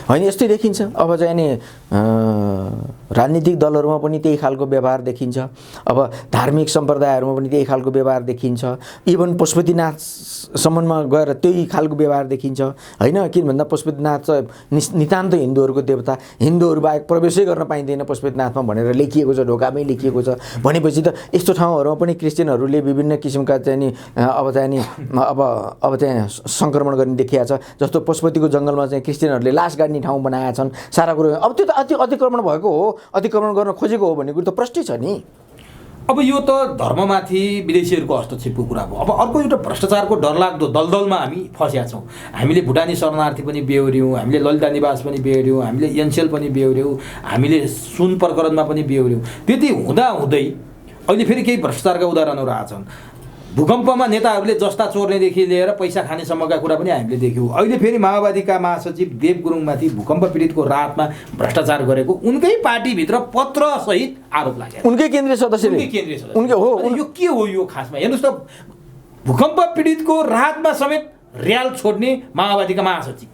होइन यस्तै देखिन्छ अब चाहिँ नि राजनीतिक दलहरूमा पनि त्यही खालको व्यवहार देखिन्छ। अब धार्मिक सम्प्रदायहरूमा पनि त्यही खालको व्यवहार देखिन्छ। इभन पशुपतिनाथसम्ममा गएर त्यही खालको व्यवहार देखिन्छ होइन। किन भन्दा पशुपतिनाथ चाहिँ नितान्त हिन्दूहरूको देवता, हिन्दूहरू बाहेक प्रवेशै गर्न पाइँदैन पशुपतिनाथमा भनेर लेखिएको छ, ढोकामै लेखिएको छ। भनेपछि त यस्तो ठाउँहरूमा पनि क्रिस्चियनहरूले विभिन्न किसिमका चाहिँ नि अब चाहिँ सङ्क्रमण गर्ने देखिएको छ। जस्तो पशुपतिको जङ्गलमा चाहिँ क्रिस्चियनहरूले लास गाड्ने ठाउँ बनाएका छन्, सारा कुरो। अब त्यो त अतिक्रमण भएको हो, अतिक्रमण गर्न खोजेको हो भन्ने कुरो त प्रष्टै छ नि। अब यो त धर्ममाथि विदेशीहरूको हस्तक्षेपको कुरा भयो। अब अर्को एउटा भ्रष्टाचारको डरलाग्दो दलदलमा हामी फँसेका छौँ। हामीले भुटानी शरणार्थी पनि बेहोऱ्यौँ, हामीले ललिता निवास पनि बेहोऱ्यौँ, हामीले एनसेल पनि बेहोऱ्यौँ, हामीले सुन प्रकरणमा पनि बेहोऱ्यौँ। त्यति हुँदाहुँदै अहिले फेरि केही भ्रष्टाचारका उदाहरणहरू आएछन्। भूकम्पमा नेताहरूले जस्ता चोर्नेदेखि लिएर पैसा खानेसम्मका कुरा पनि हामीले देख्यौँ। अहिले फेरि माओवादीका महासचिव देव गुरुङमाथि भूकम्प पीडितको राहतमा भ्रष्टाचार गरेको उनकै पार्टीभित्र पत्रसहित आरोप लाग्यो। उनकै केन्द्रीय सदस्यले उनकै हो। यो के हो यो खासमा? हेर्नुहोस् त, भूकम्प पीडितको राहतमा समेत र्याल छोड्ने माओवादीका महासचिव,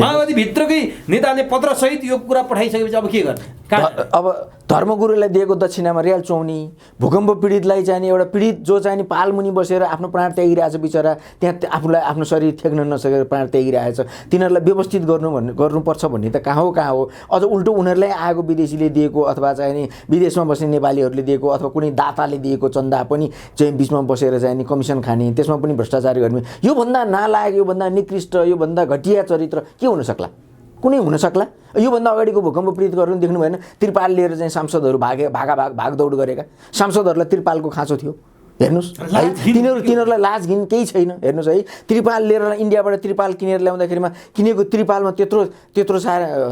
माओवादीभित्रकै नेताले पत्रसहित यो कुरा पठाइसकेपछि अब के गर्ने? अब धर्मगुरुलाई दिएको दक्षिणामा र्याल चौनी, भूकम्प पीडितलाई चाहिँ एउटा पीडित जो चाहिँ पालमुनि बसेर आफ्नो प्राण त्यागिरहेछ बिचरा, त्यहाँ आफूलाई आफ्नो शरीर थ्याक्न नसकेर प्राण त्यागिरहेछ, तिनीहरूलाई व्यवस्थित गर्नुपर्छ भन्ने त कहाँ हो। अझ उल्टो उनीहरूलाई आएको विदेशीले दिएको अथवा चाहिँ नि विदेशमा बस्ने नेपालीहरूले दिएको अथवा कुनै दाताले दिएको चन्दा पनि चाहिँ बिचमा बसेर चाहिँ नि कमिसन खाने, त्यसमा पनि भ्रष्टाचार गर्ने। योभन्दा नालायक, योभन्दा निकृष्ट, योभन्दा घटिया चरित्र के हुन सक्ला? कुनै हुन सक्ला? योभन्दा अगाडिको भूकम्प पीडितहरू देख्नु भएन? त्रिपाल लिएर चाहिँ सांसदहरू भागदौड गरेका सांसदहरूलाई त्रिपालको खाँचो थियो। हेर्नुहोस् है, तिनीहरूलाई लाज घिन केही छैन। हेर्नुहोस् है, त्रिपाल लिएर इन्डियाबाट त्रिपाल किनेर ल्याउँदाखेरिमा किनेको त्रिपालमा त्यत्रो सारा